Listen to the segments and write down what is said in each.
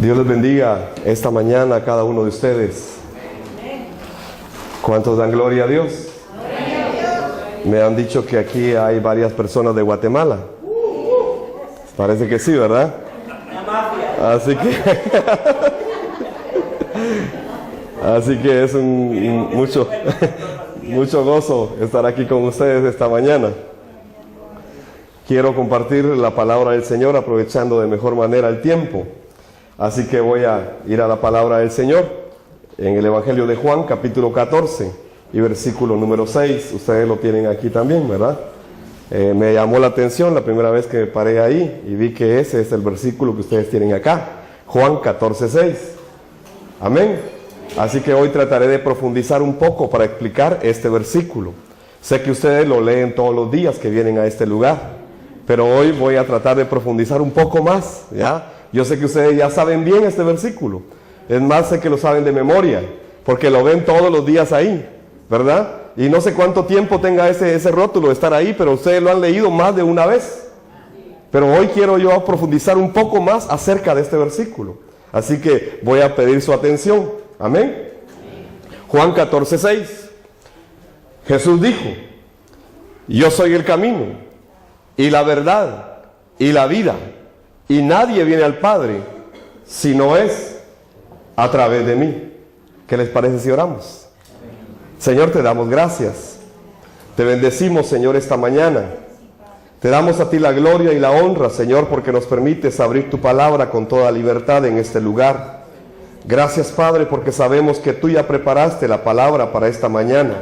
Dios les bendiga esta mañana a cada uno de ustedes. ¿Cuántos dan gloria a Dios? Me han dicho que aquí hay varias personas de Guatemala. Parece que sí, ¿verdad? Así que es mucho gozo estar aquí con ustedes esta mañana. Quiero compartir la palabra del Señor aprovechando de mejor manera el tiempo. Así que voy a ir a la palabra del Señor en el Evangelio de Juan, capítulo 14 y versículo número 6. Ustedes lo tienen aquí también, ¿verdad? Me llamó la atención la primera vez que me paré ahí y vi que ese es el versículo que ustedes tienen acá. Juan 14, 6. Amén. Así que hoy trataré de profundizar un poco para explicar este versículo. Sé que ustedes lo leen todos los días que vienen a este lugar, pero hoy voy a tratar de profundizar un poco más, ¿ya? Yo sé que ustedes ya saben bien este versículo. Es más, sé que lo saben de memoria, porque lo ven todos los días ahí, ¿verdad? Y no sé cuánto tiempo tenga ese rótulo de estar ahí, pero ustedes lo han leído más de una vez. Pero hoy quiero yo profundizar un poco más acerca de este versículo. Así que voy a pedir su atención. Amén. Juan 14, 6. Jesús dijo: yo soy el camino, y la verdad, y la vida. Y nadie viene al Padre si no es a través de mí. ¿Qué les parece si oramos? Señor, te damos gracias. Te bendecimos, Señor, esta mañana. Te damos a ti la gloria y la honra, Señor, porque nos permites abrir tu palabra con toda libertad en este lugar. Gracias, Padre, porque sabemos que tú ya preparaste la palabra para esta mañana.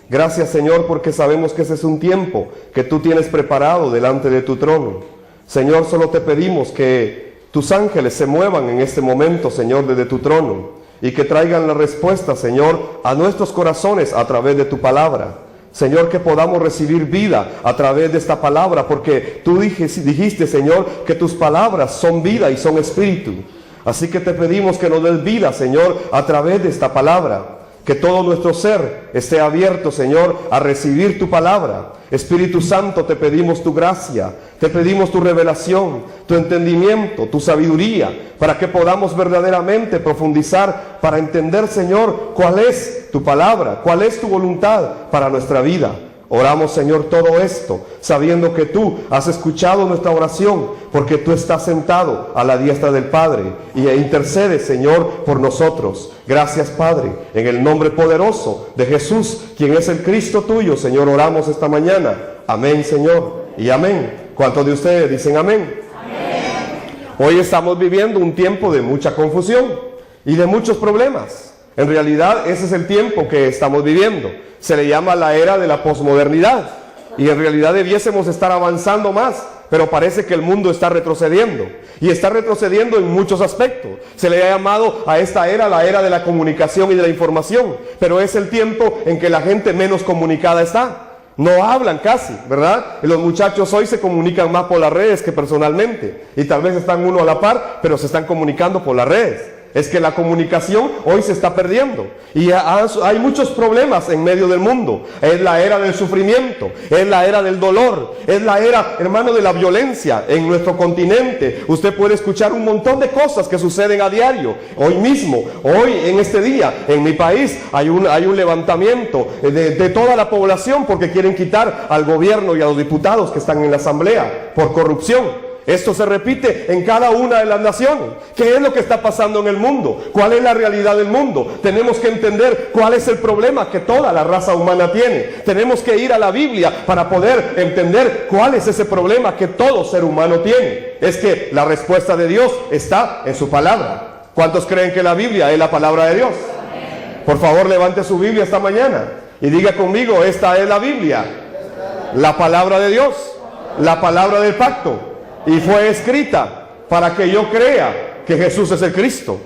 Gracias, Señor, porque sabemos que ese es un tiempo que tú tienes preparado delante de tu trono. Señor, solo te pedimos que tus ángeles se muevan en este momento, Señor, desde tu trono, y que traigan la respuesta, Señor, a nuestros corazones a través de tu palabra. Señor, que podamos recibir vida a través de esta palabra, porque tú dijiste, Señor, que tus palabras son vida y son espíritu. Así que te pedimos que nos des vida, Señor, a través de esta palabra. Que todo nuestro ser esté abierto, Señor, a recibir tu palabra. Espíritu Santo, te pedimos tu gracia, te pedimos tu revelación, tu entendimiento, tu sabiduría, para que podamos verdaderamente profundizar, para entender, Señor, cuál es tu palabra, cuál es tu voluntad para nuestra vida. Oramos, Señor, todo esto, sabiendo que tú has escuchado nuestra oración, porque tú estás sentado a la diestra del Padre y intercedes, Señor, por nosotros. Gracias, Padre, en el nombre poderoso de Jesús, quien es el Cristo tuyo, Señor, oramos esta mañana. Amén, Señor, y amén. ¿Cuántos de ustedes dicen amén? Amén. Hoy estamos viviendo un tiempo de mucha confusión y de muchos problemas. En realidad, ese es el tiempo que estamos viviendo. Se le llama la era de la posmodernidad. Y en realidad debiésemos estar avanzando más, pero parece que el mundo está retrocediendo. Y está retrocediendo en muchos aspectos. Se le ha llamado a esta era la era de la comunicación y de la información. Pero es el tiempo en que la gente menos comunicada está. No hablan casi, ¿verdad? Y los muchachos hoy se comunican más por las redes que personalmente. Y tal vez están uno a la par, pero se están comunicando por las redes. Es que la comunicación hoy se está perdiendo y hay muchos problemas en medio del mundo. Es la era del sufrimiento, es la era del dolor, es la era, hermano, de la violencia en nuestro continente. Usted puede escuchar un montón de cosas que suceden a diario. Hoy mismo, hoy en este día, en mi país hay un levantamiento de toda la población porque quieren quitar al gobierno y a los diputados que están en la asamblea por corrupción. Esto se repite en cada una de las naciones. ¿Qué es lo que está pasando en el mundo? ¿Cuál es la realidad del mundo? Tenemos que entender cuál es el problema que toda la raza humana tiene. Tenemos que ir a la Biblia para poder entender cuál es ese problema que todo ser humano tiene. Es que la respuesta de Dios está en su palabra. ¿Cuántos creen que la Biblia es la palabra de Dios? Por favor, levante su Biblia esta mañana y diga conmigo: esta es la Biblia, la palabra de Dios, la palabra del pacto. Y fue escrita para que yo crea que Jesús es el Cristo.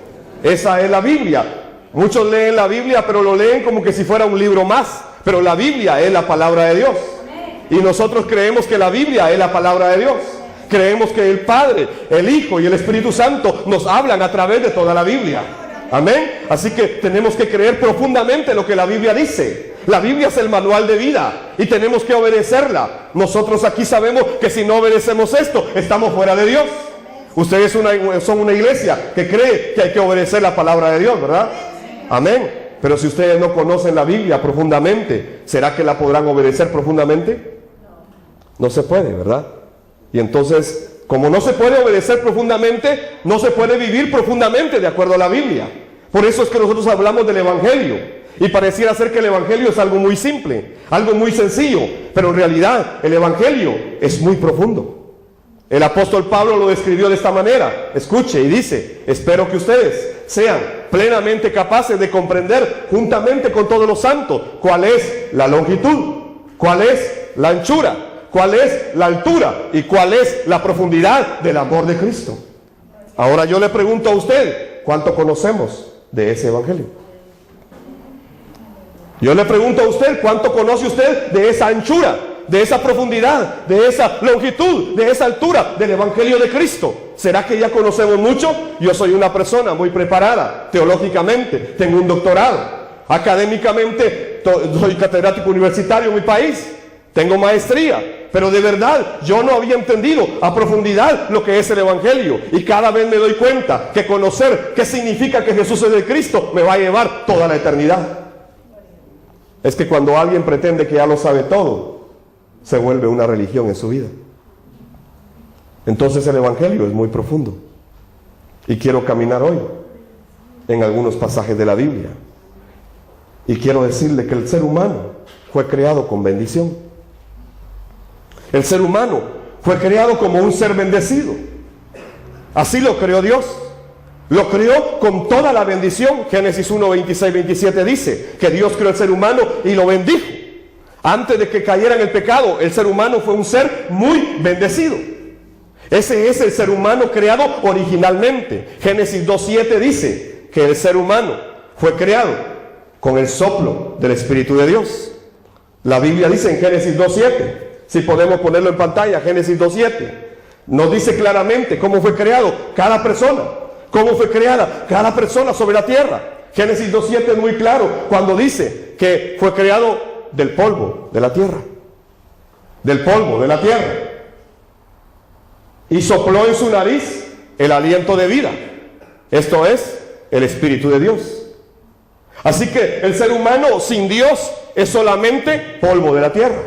Esa es la Biblia. Muchos leen la Biblia, pero lo leen como que si fuera un libro más. Pero la Biblia es la palabra de Dios. Y nosotros creemos que la Biblia es la palabra de Dios. Creemos que el Padre, el Hijo y el Espíritu Santo nos hablan a través de toda la Biblia. Amén. Así que tenemos que creer profundamente lo que la Biblia dice. La Biblia es el manual de vida y tenemos que obedecerla. Nosotros aquí sabemos que si no obedecemos esto, estamos fuera de Dios. Ustedes son una iglesia que cree que hay que obedecer la palabra de Dios, ¿verdad? Amén. Pero si ustedes no conocen la Biblia profundamente, ¿será que la podrán obedecer profundamente? No se puede, ¿verdad? Y entonces, como no se puede obedecer profundamente, no se puede vivir profundamente de acuerdo a la Biblia. Por eso es que nosotros hablamos del Evangelio. Y pareciera ser que el Evangelio es algo muy simple, algo muy sencillo, pero en realidad el Evangelio es muy profundo. El apóstol Pablo lo describió de esta manera. Escuche y dice: espero que ustedes sean plenamente capaces de comprender juntamente con todos los santos cuál es la longitud, cuál es la anchura, cuál es la altura y cuál es la profundidad del amor de Cristo. Ahora yo le pregunto a usted, ¿cuánto conocemos de ese Evangelio? Yo le pregunto a usted, ¿cuánto conoce usted de esa anchura, de esa profundidad, de esa longitud, de esa altura del Evangelio de Cristo? ¿Será que ya conocemos mucho? Yo soy una persona muy preparada, teológicamente, tengo un doctorado, académicamente soy catedrático universitario en mi país, tengo maestría, pero de verdad yo no había entendido a profundidad lo que es el Evangelio, y cada vez me doy cuenta que conocer qué significa que Jesús es el Cristo me va a llevar toda la eternidad. Es que cuando alguien pretende que ya lo sabe todo, se vuelve una religión en su vida. Entonces el Evangelio es muy profundo. Y quiero caminar hoy en algunos pasajes de la Biblia. Y quiero decirle que el ser humano fue creado con bendición. El ser humano fue creado como un ser bendecido. Así lo creó Dios. Lo creó con toda la bendición. Génesis 1, 26, 27 dice que Dios creó al ser humano y lo bendijo. Antes de que cayera en el pecado, el ser humano fue un ser muy bendecido. Ese es el ser humano creado originalmente. Génesis 2:7 dice que el ser humano fue creado con el soplo del Espíritu de Dios. La Biblia dice en Génesis 2:7, si podemos ponerlo en pantalla, Génesis 2:7, nos dice claramente cómo fue creado cada persona, cómo fue creada cada persona sobre la tierra. Génesis 2:7 es muy claro cuando dice que fue creado del polvo de la tierra, del polvo de la tierra, y sopló en su nariz el aliento de vida, esto es, el Espíritu de Dios. Así que el ser humano sin Dios es solamente polvo de la tierra,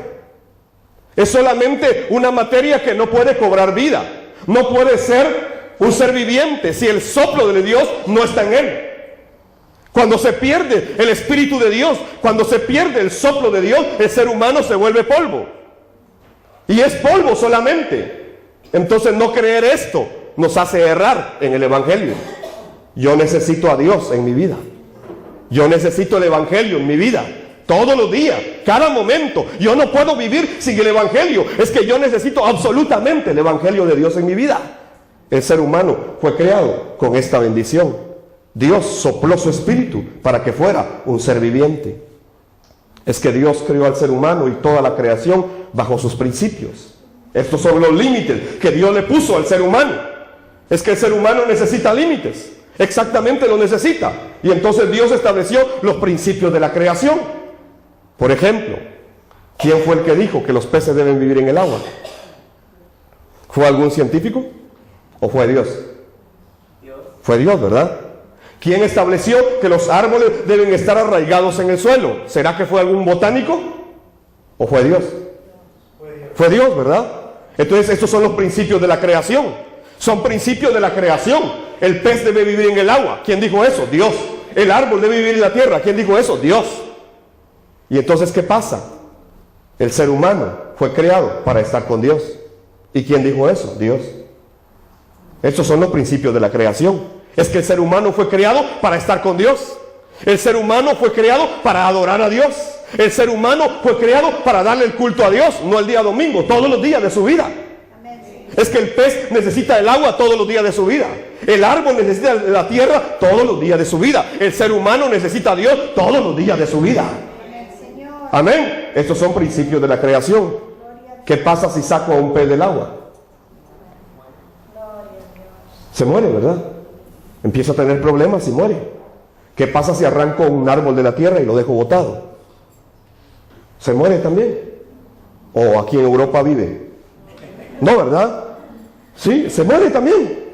es solamente una materia que no puede cobrar vida, no puede ser un ser viviente si el soplo de Dios no está en él. Cuando se pierde el Espíritu de Dios, cuando se pierde el soplo de Dios, el ser humano se vuelve polvo. Y es polvo solamente. Entonces no creer esto nos hace errar en el Evangelio. Yo necesito a Dios en mi vida. Yo necesito el Evangelio en mi vida. Todos los días, cada momento. Yo no puedo vivir sin el Evangelio. Es que yo necesito absolutamente el Evangelio de Dios en mi vida. El ser humano fue creado con esta bendición. Dios sopló su espíritu para que fuera un ser viviente. Es que Dios creó al ser humano y toda la creación bajo sus principios. Estos son los límites que Dios le puso al ser humano. Es que el ser humano necesita límites. Exactamente lo necesita. Y entonces Dios estableció los principios de la creación. Por ejemplo, ¿quién fue el que dijo que los peces deben vivir en el agua? ¿Fue algún científico? ¿O fue Dios? Fue Dios, ¿verdad? ¿Quién estableció que los árboles deben estar arraigados en el suelo? ¿Será que fue algún botánico? ¿O fue Dios? Fue Dios, ¿verdad? Entonces estos son los principios de la creación. Son principios de la creación. El pez debe vivir en el agua. ¿Quién dijo eso? Dios. El árbol debe vivir en la tierra. ¿Quién dijo eso? Dios. Y entonces, ¿qué pasa? El ser humano fue creado para estar con Dios. ¿Y quién dijo eso? Dios. Estos son los principios de la creación. Es que el ser humano fue creado para estar con Dios. El ser humano fue creado para adorar a Dios. El ser humano fue creado para darle el culto a Dios, no el día domingo, todos los días de su vida. Es que el pez necesita el agua todos los días de su vida. El árbol necesita la tierra todos los días de su vida. El ser humano necesita a Dios todos los días de su vida. Amén. Estos son principios de la creación. ¿Qué pasa si saco a un pez del agua? Se muere, ¿verdad? Empieza a tener problemas y muere. ¿Qué pasa si arranco un árbol de la tierra y lo dejo botado? Se muere también. ¿O aquí en Europa vive? No, ¿verdad? Sí, se muere también.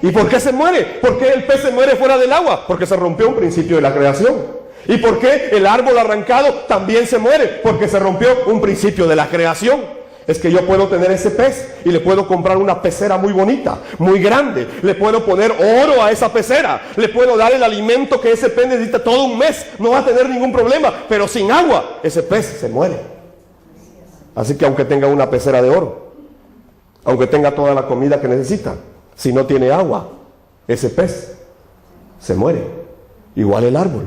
¿Y por qué se muere? ¿Por qué el pez se muere fuera del agua? Porque se rompió un principio de la creación. ¿Y por qué el árbol arrancado también se muere? Porque se rompió un principio de la creación. Es que yo puedo tener ese pez y le puedo comprar una pecera muy bonita, muy grande. Le puedo poner oro a esa pecera. Le puedo dar el alimento que ese pez necesita todo un mes. No va a tener ningún problema. Pero sin agua, ese pez se muere. Así que aunque tenga una pecera de oro, aunque tenga toda la comida que necesita, si no tiene agua, ese pez se muere. Igual el árbol.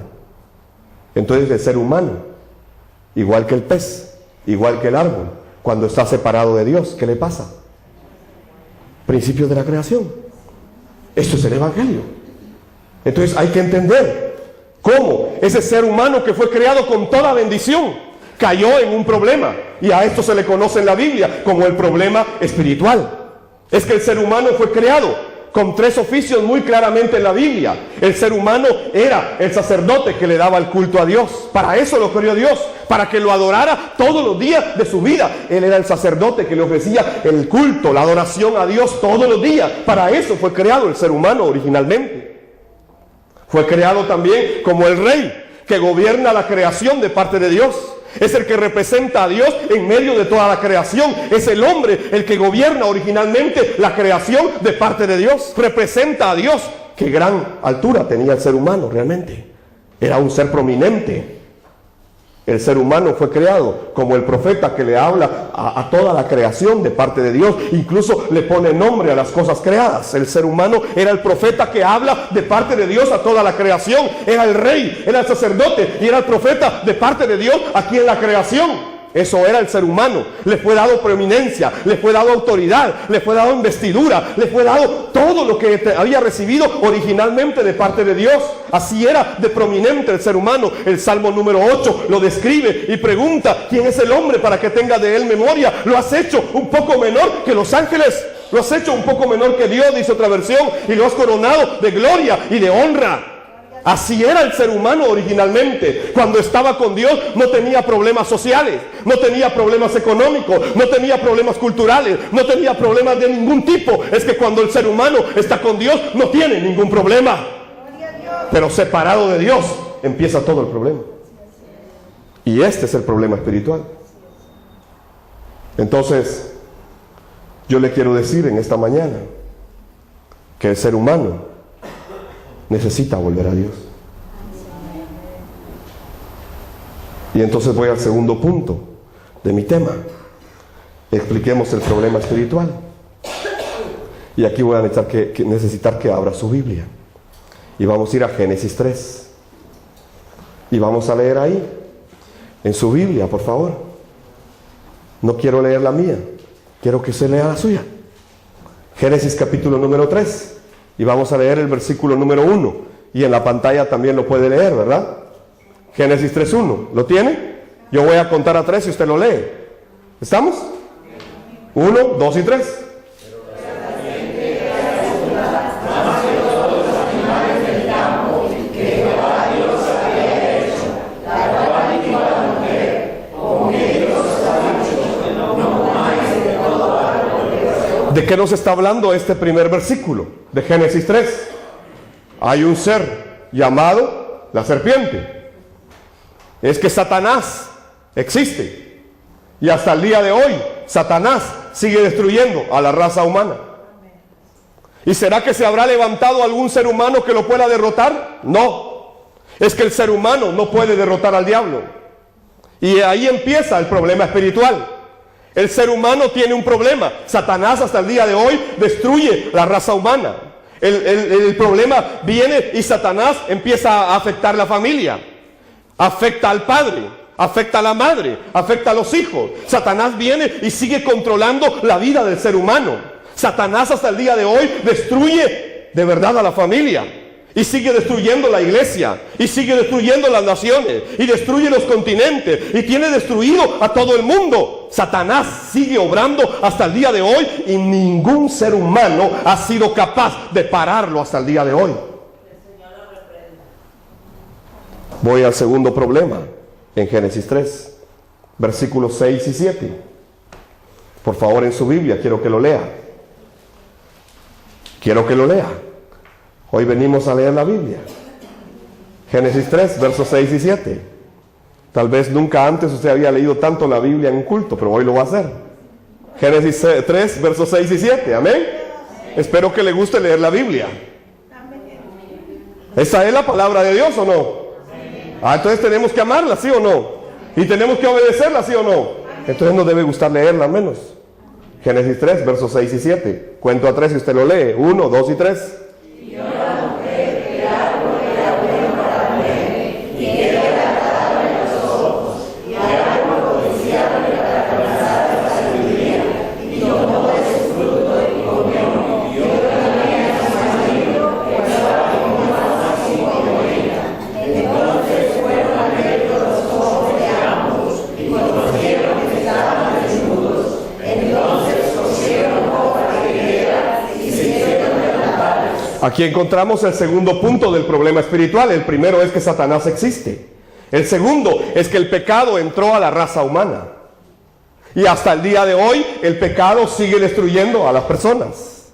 Entonces el ser humano, igual que el pez, igual que el árbol, cuando está separado de Dios, ¿qué le pasa? Principios de la creación. Esto es el Evangelio. Entonces hay que entender cómo ese ser humano que fue creado con toda bendición cayó en un problema. Y a esto se le conoce en la Biblia como el problema espiritual. Es que el ser humano fue creado con 3 oficios muy claramente en la Biblia. El ser humano era el sacerdote que le daba el culto a Dios. Para eso lo creó Dios, para que lo adorara todos los días de su vida. Él era el sacerdote que le ofrecía el culto, la adoración a Dios todos los días. Para eso fue creado el ser humano originalmente. Fue creado también como el rey que gobierna la creación de parte de Dios. Es el que representa a Dios en medio de toda la creación. Es el hombre el que gobierna originalmente la creación de parte de Dios. Representa a Dios. Qué gran altura tenía el ser humano realmente. Era un ser prominente. El ser humano fue creado como el profeta que le habla a toda la creación de parte de Dios. Incluso le pone nombre a las cosas creadas. El ser humano era el profeta que habla de parte de Dios a toda la creación. Era el rey, era el sacerdote y era el profeta de parte de Dios aquí en la creación. Eso era el ser humano. Le fue dado preeminencia, le fue dado autoridad, le fue dado investidura, le fue dado todo lo que había recibido originalmente de parte de Dios. Así era de prominente el ser humano. El Salmo número 8 lo describe y pregunta: ¿quién es el hombre para que tenga de él memoria? Lo has hecho un poco menor que los ángeles, lo has hecho un poco menor que Dios, dice otra versión, y lo has coronado de gloria y de honra. Así era el ser humano originalmente. Cuando estaba con Dios no tenía problemas sociales, no tenía problemas económicos, no tenía problemas culturales, no tenía problemas de ningún tipo. Es que cuando el ser humano está con Dios no tiene ningún problema. Pero separado de Dios empieza todo el problema. Y este es el problema espiritual. Entonces, yo le quiero decir en esta mañana que el ser humano necesita volver a Dios. Y entonces voy al segundo punto de mi tema. Expliquemos el problema espiritual. Y aquí voy a necesitar que abra su Biblia. Y vamos a ir a Génesis 3. Y vamos a leer ahí, en su Biblia, por favor. No quiero leer la mía, quiero que se lea la suya. Génesis capítulo número 3. Y vamos a leer el versículo número 1. Y en la pantalla también lo puede leer, ¿verdad? Génesis 3:1. ¿Lo tiene? Yo voy a contar a 3 y usted lo lee. ¿Estamos? 1, 2 y 3. ¿De qué nos está hablando este primer versículo de Génesis 3? Hay un ser llamado la serpiente. Es que Satanás existe. Y hasta el día de hoy, Satanás sigue destruyendo a la raza humana. ¿Y será que se habrá levantado algún ser humano que lo pueda derrotar? No. Es que el ser humano no puede derrotar al diablo. Y ahí empieza el problema espiritual. El ser humano tiene un problema. Satanás hasta el día de hoy destruye la raza humana. El problema viene y Satanás empieza a afectar la familia. Afecta al padre, afecta a la madre, afecta a los hijos. Satanás viene y sigue controlando la vida del ser humano. Satanás hasta el día de hoy destruye de verdad a la familia. Y sigue destruyendo la iglesia, y sigue destruyendo las naciones, y destruye los continentes, y tiene destruido a todo el mundo. Satanás sigue obrando hasta el día de hoy, y ningún ser humano ha sido capaz de pararlo hasta el día de hoy. Voy al segundo problema, en Génesis 3, versículos 6 y 7. Por favor, en su Biblia, quiero que lo lea. Quiero que lo lea. Hoy venimos a leer la Biblia. Génesis 3, versos 6 y 7. Tal vez nunca antes usted había leído tanto la Biblia en un culto, pero hoy lo va a hacer. Génesis 3, versos 6 y 7. Amén. Espero que le guste leer la Biblia. ¿Esa es la palabra de Dios o no? Entonces tenemos que amarla, ¿sí o no? Y tenemos que obedecerla, ¿sí o no? Entonces nos debe gustar leerla al menos. Génesis 3, versos 6 y 7. Cuento a 3 y usted lo lee. 1, 2 y 3. Aquí encontramos el segundo punto del problema espiritual. El primero es que Satanás existe. El segundo es que el pecado entró a la raza humana. Y hasta el día de hoy el pecado sigue destruyendo a las personas.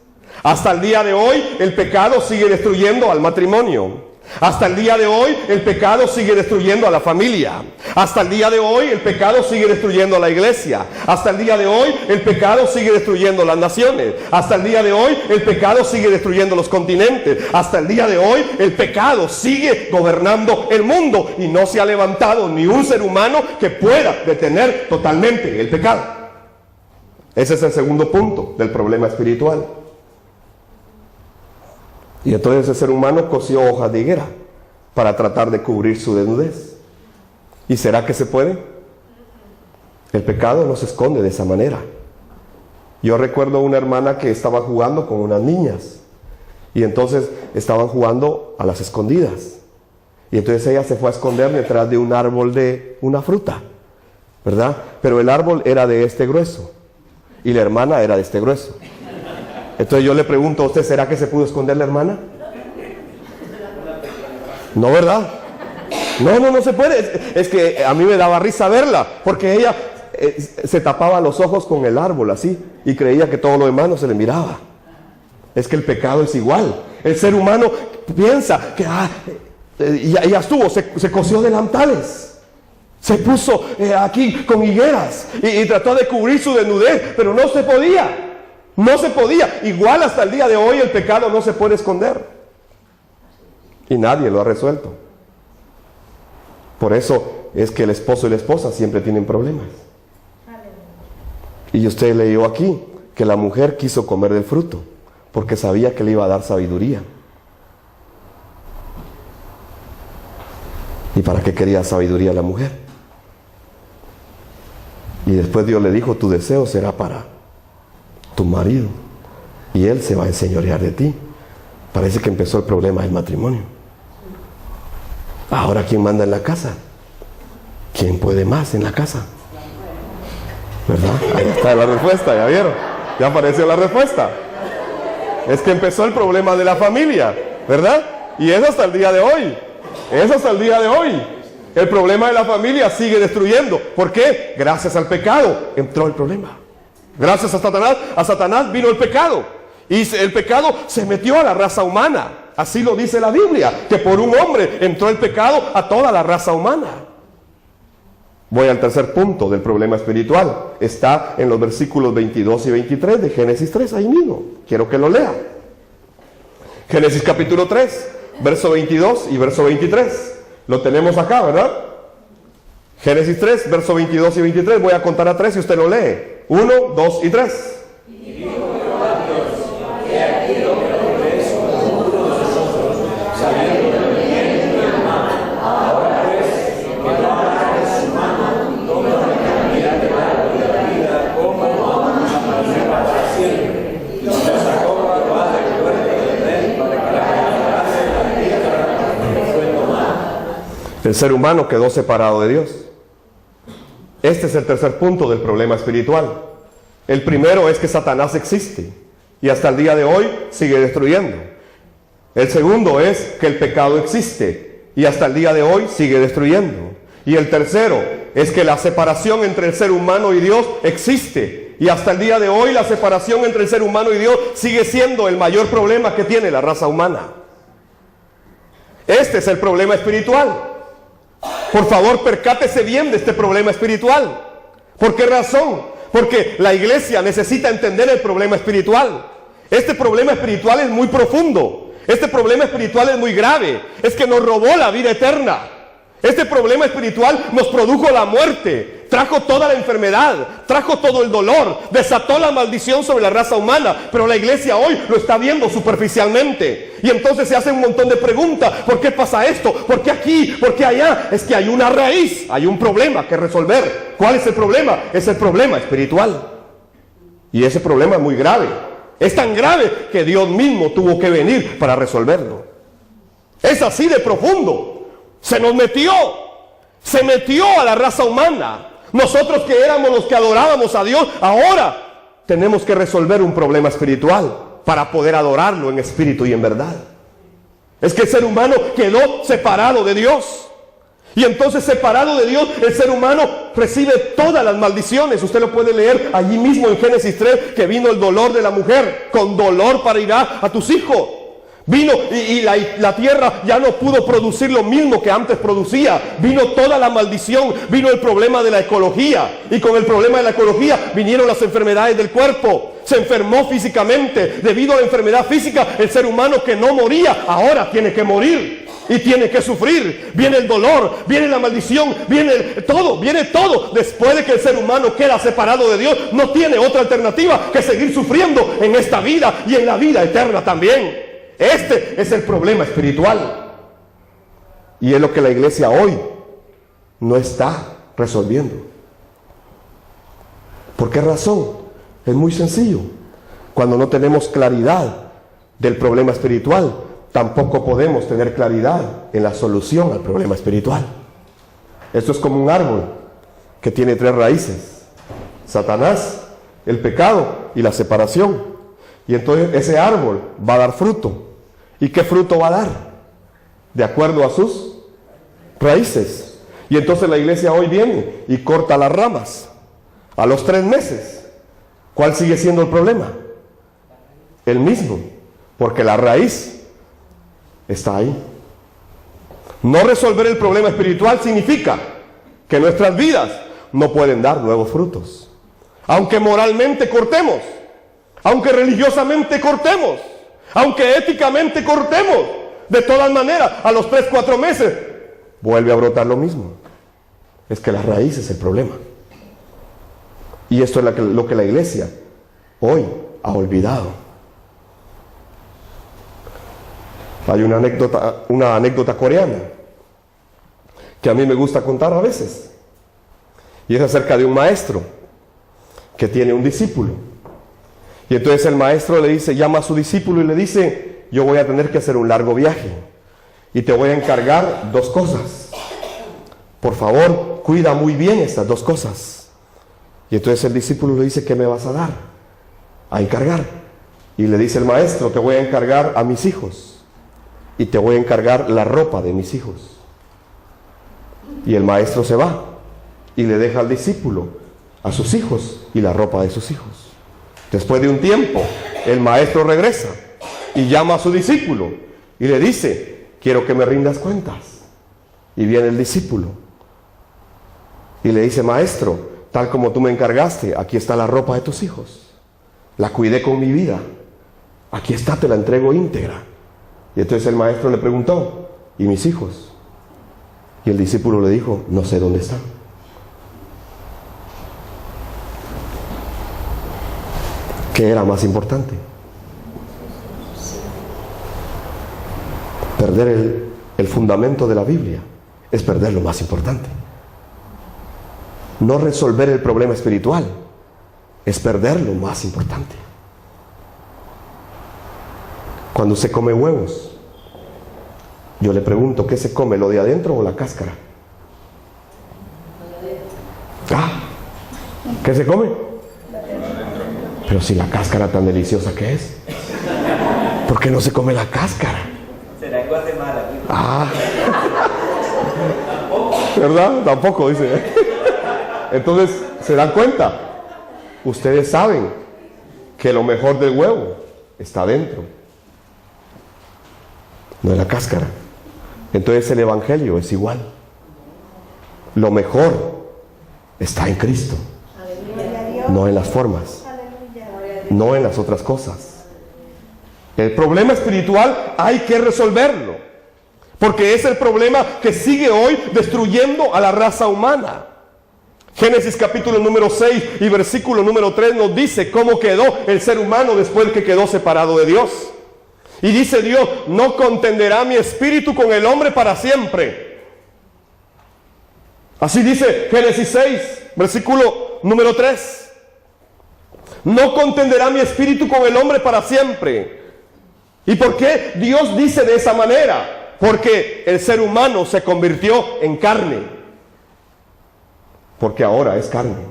Hasta el día de hoy el pecado sigue destruyendo al matrimonio. Hasta el día de hoy el pecado sigue destruyendo a la familia. Hasta el día de hoy el pecado sigue destruyendo a la iglesia. Hasta el día de hoy el pecado sigue destruyendo las naciones. Hasta el día de hoy el pecado sigue destruyendo los continentes. Hasta el día de hoy el pecado sigue gobernando el mundo. Y no se ha levantado ni un ser humano que pueda detener totalmente el pecado. Ese es el segundo punto del problema espiritual. Y entonces el ser humano cosió hojas de higuera para tratar de cubrir su desnudez. ¿Y será que se puede? El pecado no se esconde de esa manera. Yo recuerdo una hermana que estaba jugando con unas niñas. Y entonces estaban jugando a las escondidas. Y entonces ella se fue a esconder detrás de un árbol de una fruta, ¿verdad? Pero el árbol era de este grueso. Y la hermana era de este grueso. Entonces yo le pregunto a usted, ¿será que se pudo esconder la hermana? No, ¿verdad? No se puede. Es que a mí me daba risa verla, porque ella se tapaba los ojos con el árbol así, y creía que todo lo demás no se le miraba. Es que el pecado es igual. El ser humano piensa que ya estuvo, se cosió delantales. Se puso aquí con higueras y trató de cubrir su desnudez, pero no se podía. No se podía. Igual hasta el día de hoy el pecado no se puede esconder. Y nadie lo ha resuelto. Por eso es que el esposo y la esposa siempre tienen problemas. Y usted leyó aquí que la mujer quiso comer del fruto porque sabía que le iba a dar sabiduría. ¿Y para qué quería sabiduría la mujer? Y después Dios le dijo, tu deseo será para tu marido y él se va a enseñorear de ti. Parece que empezó el problema del matrimonio. Ahora, ¿quién manda en la casa? ¿Quién puede más en la casa? ¿Verdad? Ahí está la respuesta, ¿ya vieron? Ya apareció la respuesta. Es que empezó el problema de la familia, ¿verdad? Y es hasta el día de hoy. Es hasta el día de hoy. El problema de la familia sigue destruyendo. ¿Por qué? Gracias al pecado entró el problema. Gracias a Satanás vino el pecado. Y el pecado se metió a la raza humana. Así lo dice la Biblia, que por un hombre entró el pecado a toda la raza humana. Voy al tercer punto del problema espiritual. Está en los versículos 22 y 23 de Génesis 3, ahí mismo. Quiero que lo lea. Génesis capítulo 3, verso 22 y verso 23. Lo tenemos acá, ¿verdad? Génesis 3, verso 22 y 23. Voy a contar a 3 y usted lo lee. 1, 2 y 3. El ser humano quedó separado de Dios. Este es el tercer punto del problema espiritual. El primero es que Satanás existe y hasta el día de hoy sigue destruyendo. El segundo es que el pecado existe y hasta el día de hoy sigue destruyendo. Y el tercero es que la separación entre el ser humano y Dios existe Y hasta el día de hoy la separación entre el ser humano y Dios sigue siendo el mayor problema que tiene la raza humana. Este es el problema espiritual. Por favor, percátese bien de este problema espiritual. ¿Por qué razón? Porque la iglesia necesita entender el problema espiritual. Este problema espiritual es muy profundo. Este problema espiritual es muy grave. Es que nos robó la vida eterna. Este problema espiritual nos produjo la muerte, trajo toda la enfermedad, trajo todo el dolor, desató la maldición sobre la raza humana, pero la iglesia hoy lo está viendo superficialmente. Y entonces se hace un montón de preguntas: ¿por qué pasa esto? ¿Por qué aquí? ¿Por qué allá? Es que hay una raíz, hay un problema que resolver. ¿Cuál es el problema? Es el problema espiritual. Y ese problema es muy grave. Es tan grave que Dios mismo tuvo que venir para resolverlo. Es así de profundo. Se metió a la raza humana. Nosotros que éramos los que adorábamos a Dios, ahora tenemos que resolver un problema espiritual para poder adorarlo en espíritu y en verdad. Es que el ser humano quedó separado de Dios. Y entonces, separado de Dios, el ser humano recibe todas las maldiciones. Usted lo puede leer allí mismo en Génesis 3, que vino el dolor de la mujer. Con dolor parirá a tus hijos. Vino y la tierra ya no pudo producir lo mismo que antes producía. Vino toda la maldición, vino el problema de la ecología. Y con el problema de la ecología vinieron las enfermedades del cuerpo. Se enfermó físicamente. Debido a la enfermedad física, el ser humano que no moría, ahora tiene que morir. Y tiene que sufrir. Viene el dolor, viene la maldición, viene todo. Después de que el ser humano queda separado de Dios, no tiene otra alternativa que seguir sufriendo en esta vida y en la vida eterna también. Este es el problema espiritual. Y es lo que la iglesia hoy no está resolviendo. ¿Por qué razón? Es muy sencillo. Cuando no tenemos claridad del problema espiritual, tampoco podemos tener claridad en la solución al problema espiritual. Esto es como un árbol que tiene 3 raíces: Satanás, el pecado y la separación. Y entonces ese árbol va a dar fruto. ¿Y qué fruto va a dar? De acuerdo a sus raíces. Y entonces la iglesia hoy viene y corta las ramas. A los 3 meses, ¿cuál sigue siendo el problema? El mismo, porque la raíz está ahí. No resolver el problema espiritual significa que nuestras vidas no pueden dar nuevos frutos. Aunque moralmente cortemos, aunque religiosamente cortemos, aunque éticamente cortemos, de todas maneras, a los 3-4 meses, vuelve a brotar lo mismo. Es que la raíz es el problema. Y esto es lo que la iglesia hoy ha olvidado. Hay una anécdota coreana que a mí me gusta contar a veces. Y es acerca de un maestro que tiene un discípulo. Y entonces el maestro le dice, llama a su discípulo y le dice: yo voy a tener que hacer un largo viaje y te voy a encargar 2 cosas. Por favor, cuida muy bien estas 2 cosas. Y entonces el discípulo le dice: ¿qué me vas a dar? A encargar. Y le dice el maestro: te voy a encargar a mis hijos y te voy a encargar la ropa de mis hijos. Y el maestro se va y le deja al discípulo a sus hijos y la ropa de sus hijos. Después de un tiempo, el maestro regresa y llama a su discípulo y le dice: quiero que me rindas cuentas. Y viene el discípulo y le dice: maestro, tal como tú me encargaste, aquí está la ropa de tus hijos. La cuidé con mi vida. Aquí está, te la entrego íntegra. Y entonces el maestro le preguntó: ¿y mis hijos? Y el discípulo le dijo: no sé dónde están. ¿Qué era más importante? Perder el fundamento de la Biblia es perder lo más importante. No resolver el problema espiritual es perder lo más importante. Cuando se come huevos, yo le pregunto: ¿qué se come, lo de adentro o la cáscara? ¿Qué se come? Pero si la cáscara tan deliciosa que es, ¿por qué no se come la cáscara? ¿Será en Guatemala? ¿Verdad? Tampoco, dice. Entonces, ¿se dan cuenta? ustedes saben que lo mejor del huevo está dentro, no en la cáscara. Entonces el evangelio es igual. Lo mejor está en Cristo, no en las formas, no en las otras cosas. El problema espiritual hay que resolverlo, porque es el problema que sigue hoy destruyendo a la raza humana. Génesis capítulo número 6 y versículo número 3 nos dice cómo quedó el ser humano después que quedó separado de Dios. Y dice Dios: no contenderá mi espíritu con el hombre para siempre. Así dice Génesis 6, versículo número 3. No contenderá mi espíritu con el hombre para siempre. ¿Y por qué Dios dice de esa manera? Porque el ser humano se convirtió en carne. Porque ahora es carne.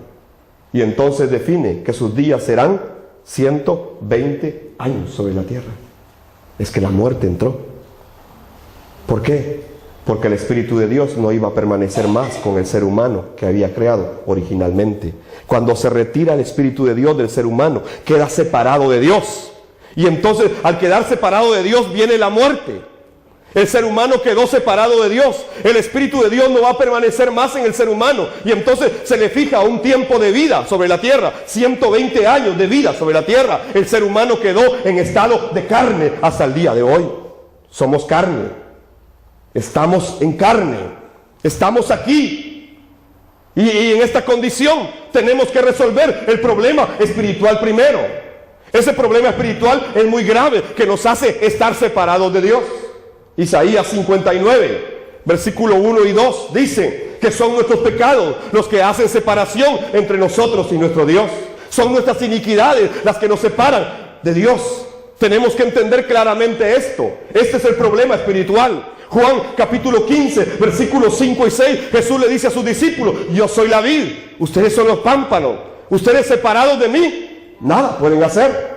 Y entonces define que sus días serán 120 años sobre la tierra. Es que la muerte entró. ¿Por qué? Porque el Espíritu de Dios no iba a permanecer más con el ser humano que había creado originalmente. Cuando se retira el Espíritu de Dios del ser humano, queda separado de Dios. Y entonces, al quedar separado de Dios, viene la muerte. El ser humano quedó separado de Dios. El Espíritu de Dios no va a permanecer más en el ser humano. Y entonces se le fija un tiempo de vida sobre la tierra. 120 años de vida sobre la tierra. El ser humano quedó en estado de carne hasta el día de hoy. Somos carne. Estamos en carne. Estamos aquí. Y en esta condición tenemos que resolver el problema espiritual primero. Ese problema espiritual es muy grave, que nos hace estar separados de Dios. Isaías 59, versículo 1 y 2 dice que son nuestros pecados los que hacen separación entre nosotros y nuestro Dios. Son nuestras iniquidades las que nos separan de Dios. Tenemos que entender claramente esto. Este es el problema espiritual. Juan capítulo 15, versículos 5 y 6, Jesús le dice a sus discípulos: yo soy la vid, ustedes son los pámpanos. Ustedes separados de mí, nada pueden hacer.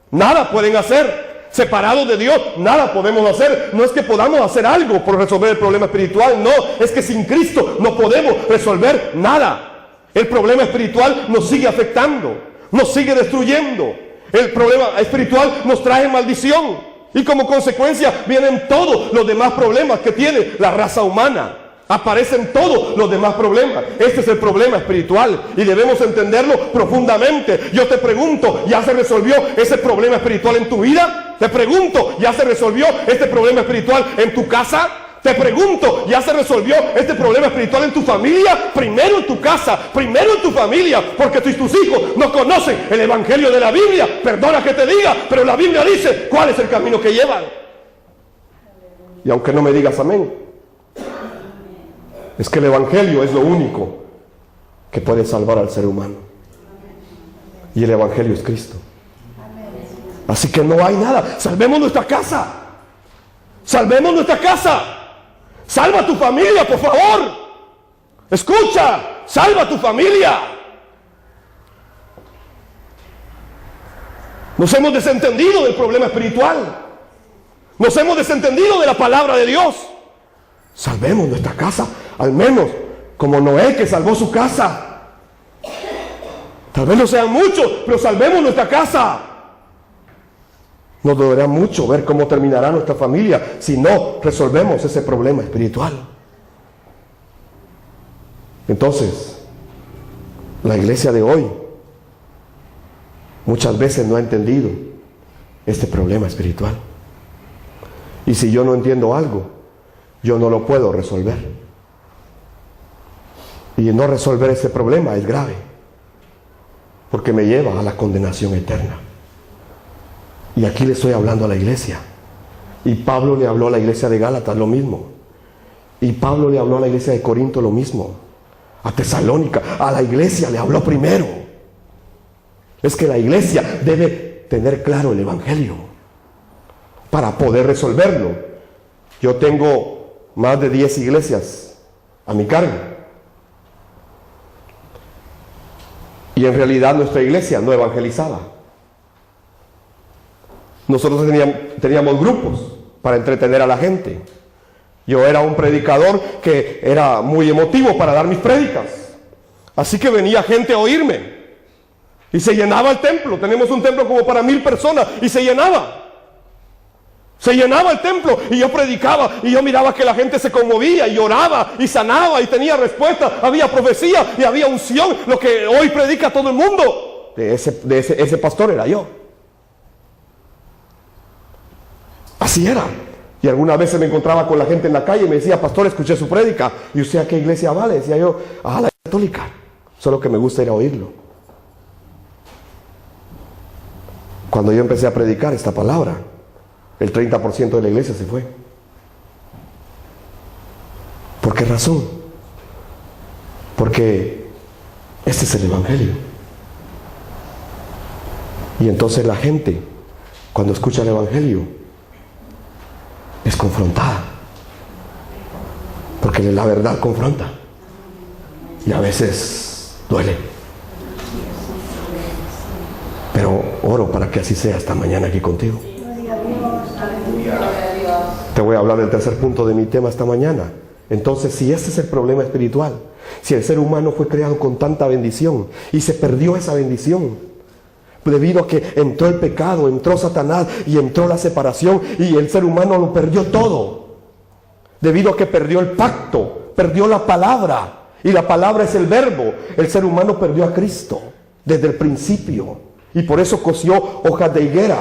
Nada pueden hacer. Separados de Dios, nada podemos hacer. No es que podamos hacer algo por resolver el problema espiritual, no, es que sin Cristo no podemos resolver nada. El problema espiritual nos sigue afectando, nos sigue destruyendo. El problema espiritual nos trae maldición, y como consecuencia vienen todos los demás problemas que tiene la raza humana. Aparecen todos los demás problemas. Este es el problema espiritual y debemos entenderlo profundamente. Yo te pregunto, ¿ya se resolvió ese problema espiritual en tu vida? Te pregunto, ¿ya se resolvió este problema espiritual en tu casa? Te pregunto, ¿ya se resolvió este problema espiritual en tu familia? Primero en tu casa, primero en tu familia, porque si tus hijos no conocen el evangelio de la Biblia, perdona que te diga, pero la Biblia dice cuál es el camino que llevan. Y aunque no me digas amén, es que el evangelio es lo único que puede salvar al ser humano. Y el evangelio es Cristo. Así que no hay nada. Salvemos nuestra casa. Salvemos nuestra casa. Salva a tu familia, por favor. Escucha, salva a tu familia. Nos hemos desentendido del problema espiritual. Nos hemos desentendido de la palabra de Dios. Salvemos nuestra casa, al menos como Noé, que salvó su casa. Tal vez no sean muchos, pero salvemos nuestra casa. Nos dolerá mucho ver cómo terminará nuestra familia si no resolvemos ese problema espiritual. Entonces, la iglesia de hoy muchas veces no ha entendido este problema espiritual. Y si yo no entiendo algo, yo no lo puedo resolver. Y no resolver ese problema es grave, porque me lleva a la condenación eterna. Y aquí le estoy hablando a la iglesia. Y Pablo le habló a la iglesia de Gálatas lo mismo. Y Pablo le habló a la iglesia de Corinto lo mismo. A Tesalónica, a la iglesia le habló primero. Es que la iglesia debe tener claro el evangelio para poder resolverlo. Yo tengo más de 10 iglesias a mi cargo. Y en realidad nuestra iglesia no evangelizaba. Nosotros teníamos grupos para entretener a la gente. Yo era un predicador que era muy emotivo para dar mis prédicas. Así que venía gente a oírme. Y se llenaba el templo. Tenemos un templo como para 1000 personas y se llenaba. Se llenaba el templo y yo predicaba y yo miraba que la gente se conmovía y oraba y sanaba y tenía respuesta. Había profecía y había unción. Lo que hoy predica todo el mundo. Ese pastor era yo. Así era. Y algunas veces me encontraba con la gente en la calle y me decía: pastor, escuché su prédica. ¿Y usted a qué iglesia va? Le decía yo: a la católica. Solo que me gusta ir a oírlo. Cuando yo empecé a predicar esta palabra, el 30% de la iglesia se fue. ¿Por qué razón? Porque este es el evangelio. Y entonces la gente, cuando escucha el evangelio, es confrontada. Porque la verdad confronta. Y a veces duele. Pero oro para que así sea esta mañana aquí contigo. Te voy a hablar del tercer punto de mi tema esta mañana. Entonces, si este es el problema espiritual, si el ser humano fue creado con tanta bendición y se perdió esa bendición debido a que entró el pecado, entró Satanás y entró la separación, y el ser humano lo perdió todo, debido a que perdió el pacto, perdió la palabra, y la palabra es el verbo. El ser humano perdió a Cristo desde el principio, y por eso cosió hojas de higuera.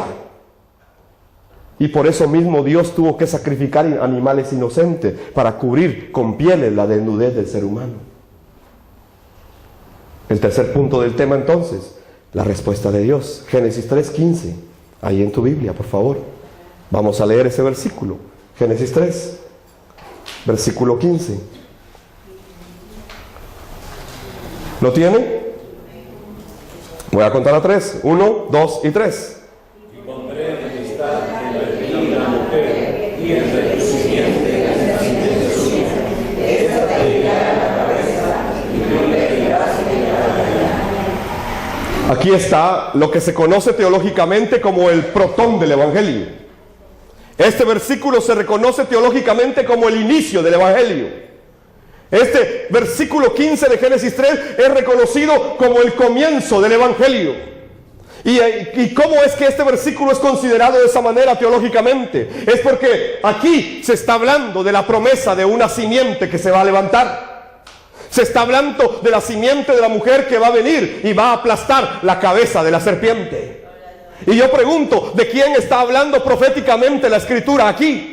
Y por eso mismo Dios tuvo que sacrificar animales inocentes para cubrir con pieles la desnudez del ser humano. El tercer punto del tema entonces, la respuesta de Dios. Génesis 3:15, ahí en tu Biblia, por favor. Vamos a leer ese versículo. Génesis 3, versículo 15. ¿Lo tienen? Voy a contar a 3. 1, 2 y 3. Aquí está lo que se conoce teológicamente como el protón del evangelio. Este versículo se reconoce teológicamente como el inicio del evangelio. Este versículo 15 de Génesis 3 es reconocido como el comienzo del evangelio. ¿Y cómo es que este versículo es considerado de esa manera teológicamente? Es porque aquí se está hablando de la promesa de una simiente que se va a levantar. Se está hablando de la simiente de la mujer que va a venir y va a aplastar la cabeza de la serpiente. Y yo pregunto, ¿de quién está hablando proféticamente la escritura aquí?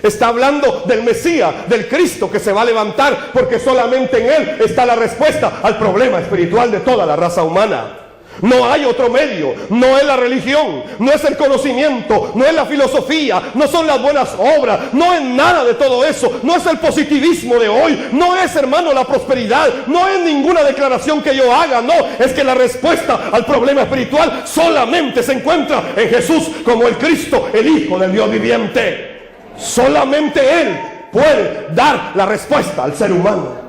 Está hablando del Mesías, del Cristo que se va a levantar, porque solamente en Él está la respuesta al problema espiritual de toda la raza humana. No hay otro medio, no es la religión, no es el conocimiento, no es la filosofía, no son las buenas obras, no es nada de todo eso, no es el positivismo de hoy, no es, hermano, la prosperidad, no es ninguna declaración que yo haga, no, es que la respuesta al problema espiritual solamente se encuentra en Jesús como el Cristo, el Hijo del Dios viviente. Solamente Él puede dar la respuesta al ser humano.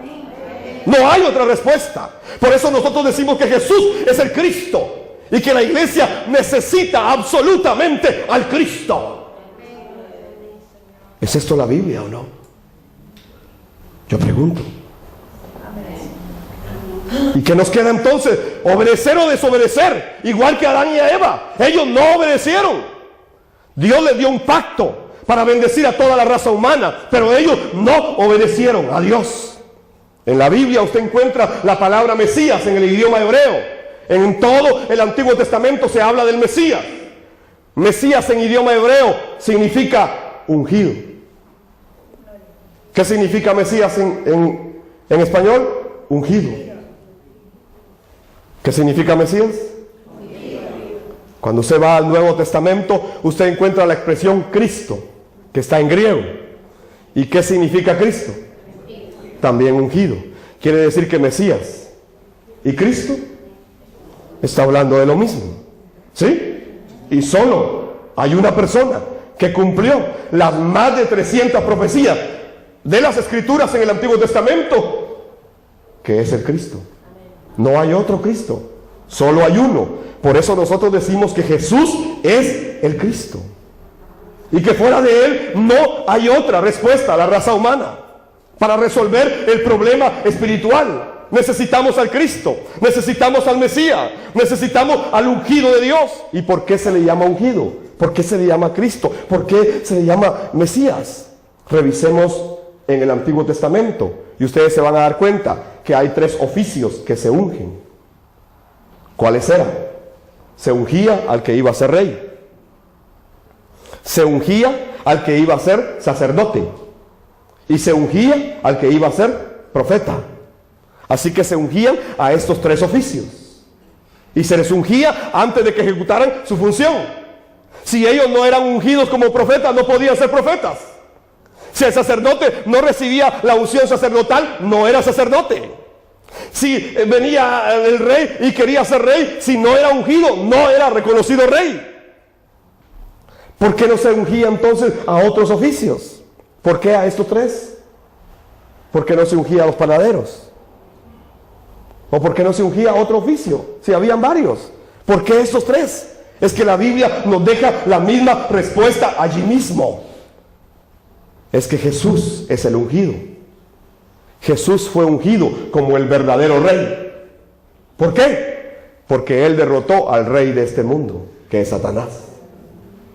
No hay otra respuesta. Por eso nosotros decimos que Jesús es el Cristo y que la iglesia necesita absolutamente al Cristo. ¿Es esto la Biblia o no? Yo pregunto. ¿Y qué nos queda entonces? ¿Obedecer o desobedecer? Igual que Adán y a Eva. Ellos no obedecieron. Dios les dio un pacto para bendecir a toda la raza humana, pero ellos no obedecieron a Dios. En la Biblia usted encuentra la palabra Mesías en el idioma hebreo. En todo el Antiguo Testamento se habla del Mesías. Mesías en idioma hebreo significa ungido. ¿Qué significa Mesías en español? Ungido. ¿Qué significa Mesías? Cuando usted va al Nuevo Testamento, usted encuentra la expresión Cristo, que está en griego. ¿Y qué significa Cristo? También ungido. Quiere decir que Mesías y Cristo está hablando de lo mismo, ¿sí? Y solo hay una persona que cumplió las más de 300 profecías de las Escrituras en el Antiguo Testamento, que es el Cristo. No hay otro Cristo, solo hay uno. Por eso nosotros decimos que Jesús es el Cristo y que fuera de Él no hay otra respuesta a la raza humana para resolver el problema espiritual. necesitamos al Cristo, necesitamos al Mesías, necesitamos al ungido de Dios. ¿Y por qué se le llama ungido? ¿Por qué se le llama Cristo? ¿Por qué se le llama Mesías? Revisemos en el Antiguo Testamento y ustedes se van a dar cuenta que hay 3 oficios que se ungen. ¿Cuáles eran? Se ungía al que iba a ser rey. Se ungía al que iba a ser sacerdote. Y se ungía al que iba a ser profeta. Así que se ungían a estos 3 oficios. Y se les ungía antes de que ejecutaran su función. Si ellos no eran ungidos como profetas, no podían ser profetas. Si el sacerdote no recibía la unción sacerdotal, no era sacerdote. Si venía el rey y quería ser rey, si no era ungido, no era reconocido rey. ¿Por qué no se ungía entonces a otros oficios? ¿Por qué a estos 3? ¿Por qué no se ungía a los panaderos? ¿O por qué no se ungía a otro oficio? Si habían varios. ¿Por qué estos 3? Es que la Biblia nos deja la misma respuesta allí mismo. Es que Jesús es el ungido. Jesús fue ungido como el verdadero rey. ¿Por qué? Porque Él derrotó al rey de este mundo, que es Satanás.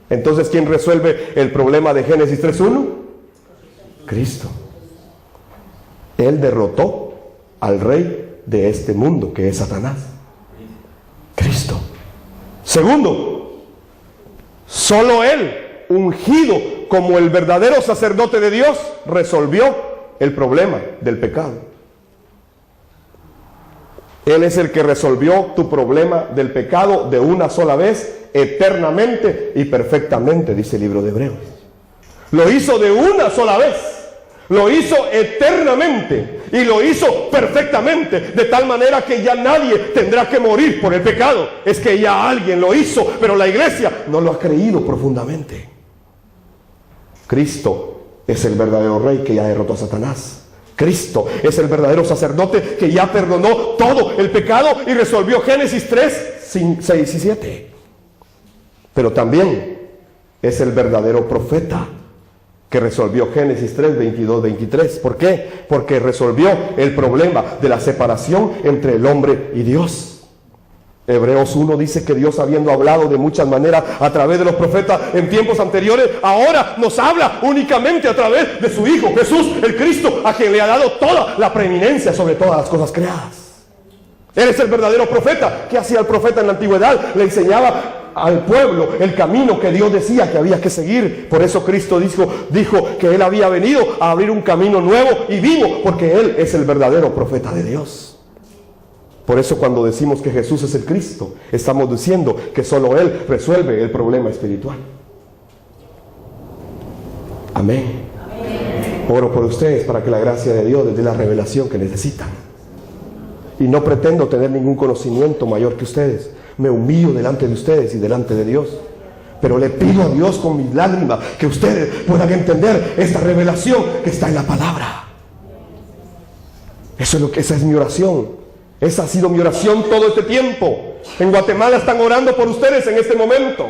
Entonces, ¿quién resuelve el problema de Génesis 3:1? Cristo. Él derrotó al rey de este mundo, que es Satanás. Cristo. Segundo, solo Él, ungido como el verdadero sacerdote de Dios, resolvió el problema del pecado. Él es el que resolvió tu problema del pecado de una sola vez, eternamente y perfectamente, dice el libro de Hebreos. Lo hizo de una sola vez, lo hizo eternamente y lo hizo perfectamente, de tal manera que ya nadie tendrá que morir por el pecado. Es que ya alguien lo hizo, pero la iglesia no lo ha creído profundamente. Cristo es el verdadero rey que ya derrotó a Satanás. Cristo es el verdadero sacerdote que ya perdonó todo el pecado y resolvió Génesis 3, 6 y 7. Pero también es el verdadero profeta que resolvió Génesis 3, 22, 23. ¿Por qué? Porque resolvió el problema de la separación entre el hombre y Dios. Hebreos 1 dice que Dios, habiendo hablado de muchas maneras a través de los profetas en tiempos anteriores, ahora nos habla únicamente a través de su Hijo Jesús, el Cristo, a quien le ha dado toda la preeminencia sobre todas las cosas creadas. Él es el verdadero profeta. ¿Qué hacía el profeta en la antigüedad? Le enseñaba al pueblo el camino que Dios decía que había que seguir. Por eso Cristo dijo que Él había venido a abrir un camino nuevo y vivo, porque Él es el verdadero profeta de Dios. Por eso cuando decimos que Jesús es el Cristo, estamos diciendo que solo Él resuelve el problema espiritual. Amén. Oro por ustedes para que la gracia de Dios les dé la revelación que necesitan. Y no pretendo tener ningún conocimiento mayor que ustedes. Me humillo delante de ustedes y delante de Dios. Pero le pido a Dios con mis lágrimas que ustedes puedan entender esta revelación que está en la palabra. Esa es mi oración. Esa ha sido mi oración todo este tiempo. En Guatemala están orando por ustedes en este momento.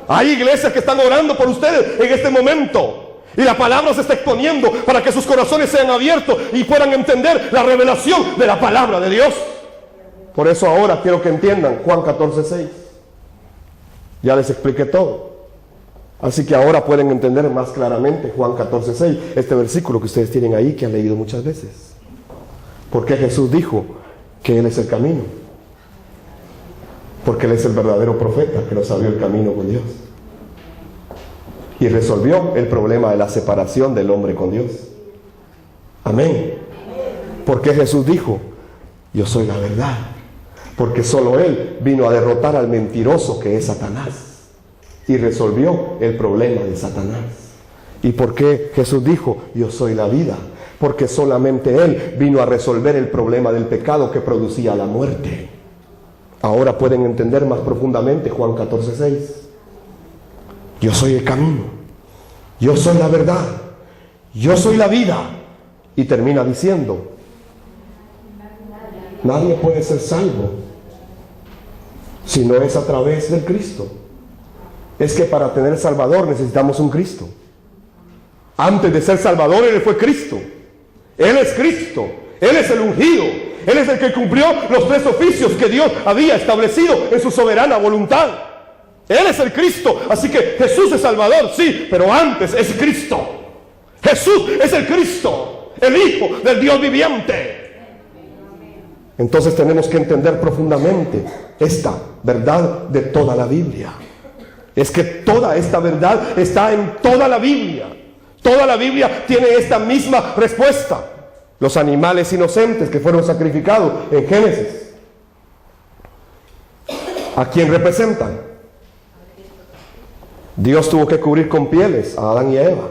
Hay iglesias que están orando por ustedes en este momento. Y la palabra se está exponiendo para que sus corazones sean abiertos y puedan entender la revelación de la palabra de Dios. Por eso ahora quiero que entiendan Juan 14:6. Ya les expliqué todo. Así que ahora pueden entender más claramente Juan 14:6, este versículo que ustedes tienen ahí, que han leído muchas veces. Porque Jesús dijo que Él es el camino. Porque Él es el verdadero profeta que nos abrió el camino con Dios. Y resolvió el problema de la separación del hombre con Dios. Amén. Porque Jesús dijo, yo soy la verdad. Porque solo Él vino a derrotar al mentiroso que es Satanás. Y resolvió el problema de Satanás. ¿Y por qué Jesús dijo, yo soy la vida? Porque solamente Él vino a resolver el problema del pecado que producía la muerte. Ahora pueden entender más profundamente Juan 14:6. Yo soy el camino, yo soy la verdad, yo soy la vida. Y termina diciendo, nadie puede ser salvo si no es a través del Cristo. Es que para tener Salvador necesitamos un Cristo. Antes de ser Salvador, Él fue Cristo. Él es Cristo, Él es el ungido, Él es el que cumplió los 3 oficios que Dios había establecido en su soberana voluntad. Él es el Cristo. Así que Jesús es Salvador, sí, pero antes es Cristo. Jesús es el Cristo, el Hijo del Dios viviente. Entonces tenemos que entender profundamente esta verdad de toda la Biblia. Es que toda esta verdad está en toda la Biblia. Toda la Biblia tiene esta misma respuesta. Los animales inocentes que fueron sacrificados en Génesis, ¿a quién representan? Dios tuvo que cubrir con pieles a Adán y a Eva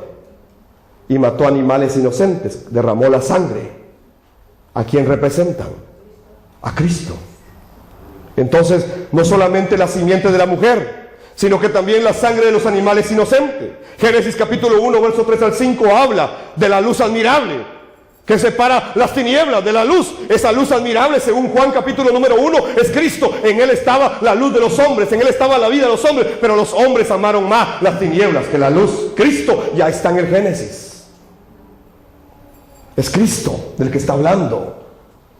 y mató animales inocentes, derramó la sangre. ¿A quién representan? A Cristo. Entonces, no solamente la simiente de la mujer, sino que también la sangre de los animales inocentes. Génesis capítulo 1, versos 3 al 5 habla de la luz admirable que separa las tinieblas de la luz. Esa luz admirable, según Juan capítulo número 1, es Cristo. En Él estaba la luz de los hombres, en Él estaba la vida de los hombres, pero los hombres amaron más las tinieblas que la luz. Cristo ya está en el Génesis. Es Cristo del que está hablando.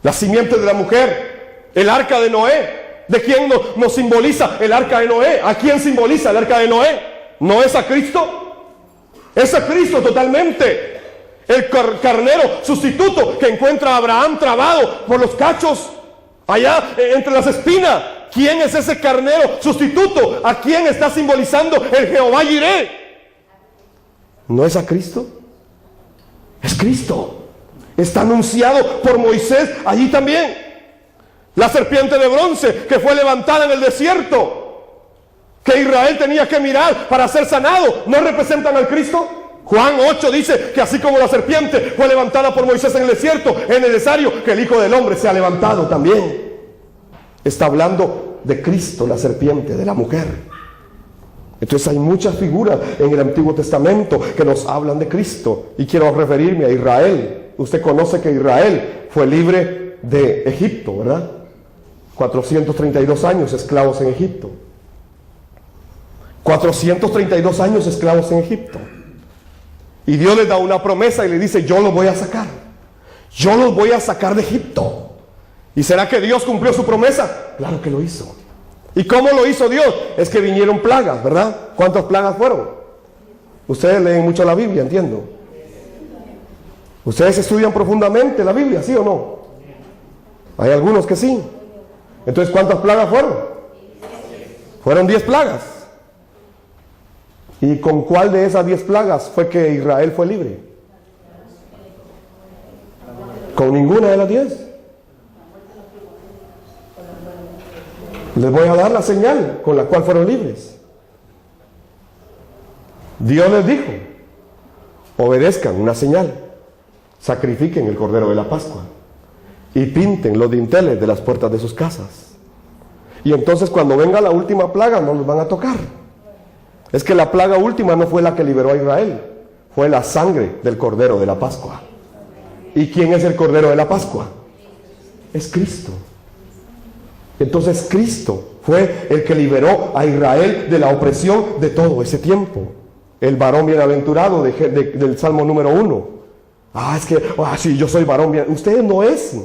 La simiente de la mujer, el arca de Noé. ¿De quién nos simboliza el arca de Noé? ¿A quién simboliza el arca de Noé? ¿No es a Cristo? Es a Cristo totalmente. El carnero sustituto que encuentra a Abraham trabado por los cachos allá entre las espinas. ¿Quién es ese carnero sustituto? ¿A quién está simbolizando el Jehová Jireh? ¿No es a Cristo? Es Cristo. Está anunciado por Moisés allí también. La serpiente de bronce que fue levantada en el desierto, que Israel tenía que mirar para ser sanado, ¿no representan al Cristo? Juan 8 dice que así como la serpiente fue levantada por Moisés en el desierto, es necesario que el Hijo del Hombre sea levantado también. Está hablando de Cristo, la serpiente, de la mujer. Entonces hay muchas figuras en el Antiguo Testamento que nos hablan de Cristo. Y quiero referirme a Israel. Usted conoce que Israel fue libre de Egipto, ¿verdad? 432 años esclavos en Egipto. 432 años esclavos en Egipto. Y Dios les da una promesa y le dice: yo los voy a sacar. Yo los voy a sacar de Egipto. ¿Y será que Dios cumplió su promesa? Claro que lo hizo. ¿Y cómo lo hizo Dios? Es que vinieron plagas, ¿verdad? ¿Cuántas plagas fueron? Ustedes leen mucho la Biblia, entiendo. Ustedes estudian profundamente la Biblia, ¿sí o no? Hay algunos que sí. Entonces, ¿cuántas plagas fueron? Fueron 10 plagas. ¿Y con cuál de esas 10 plagas fue que Israel fue libre? Con ninguna de las 10. Les voy a dar la señal con la cual fueron libres. Dios les dijo: obedezcan una señal, sacrifiquen el cordero de la Pascua y pinten los dinteles de las puertas de sus casas. Y entonces cuando venga la última plaga no los van a tocar. Es que la plaga última no fue la que liberó a Israel, fue la sangre del cordero de la Pascua. ¿Y quién es el cordero de la Pascua? Es Cristo. Entonces Cristo fue el que liberó a Israel de la opresión de todo ese tiempo. El varón bienaventurado del Salmo número 1. Sí, yo soy varón bienaventurado. Ustedes no es.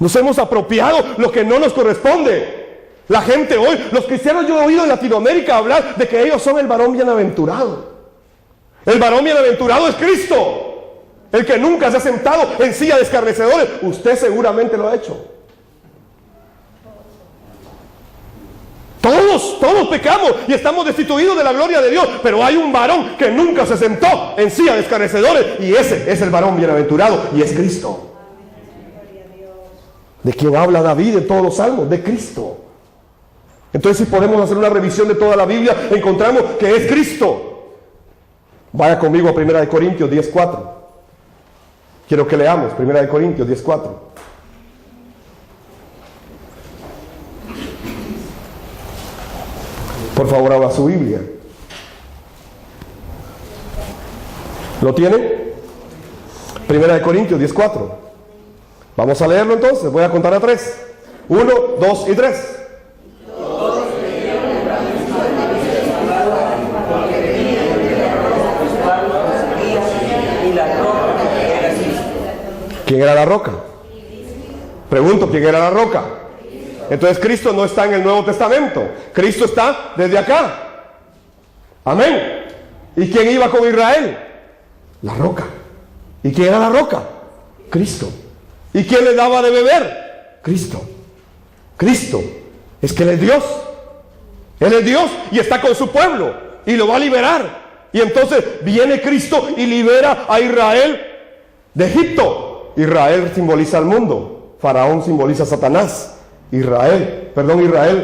Nos hemos apropiado lo que no nos corresponde. La gente hoy, los cristianos, yo he oído en Latinoamérica hablar de que ellos son el varón bienaventurado. El varón bienaventurado es Cristo, el que nunca se ha sentado en silla de escarnecedores. Usted seguramente lo ha hecho. Todos pecamos y estamos destituidos de la gloria de Dios, pero hay un varón que nunca se sentó en silla de escarnecedores, y ese es el varón bienaventurado, y es Cristo. ¿De quién habla David en todos los salmos? De Cristo. Entonces, si podemos hacer una revisión de toda la Biblia, encontramos que es Cristo. Vaya conmigo a 1 Corintios 10:4. Quiero que leamos 1 Corintios 10:4. Por favor, abra su Biblia. ¿Lo tiene? 1 Corintios 10:4. Vamos a leerlo entonces. Voy a contar a 3. 1, 2 y 3. ¿Quién era la roca? Pregunto, ¿quién era la roca? Entonces Cristo no está en el Nuevo Testamento. Cristo está desde acá. Amén. ¿Y quién iba con Israel? La roca. ¿Y quién era la roca? Cristo. ¿Y quién le daba de beber? Cristo. Cristo. Es que Él es Dios. Él es Dios y está con su pueblo y lo va a liberar. Y entonces viene Cristo y libera a Israel de Egipto. Israel simboliza al mundo. Faraón simboliza a Satanás. Israel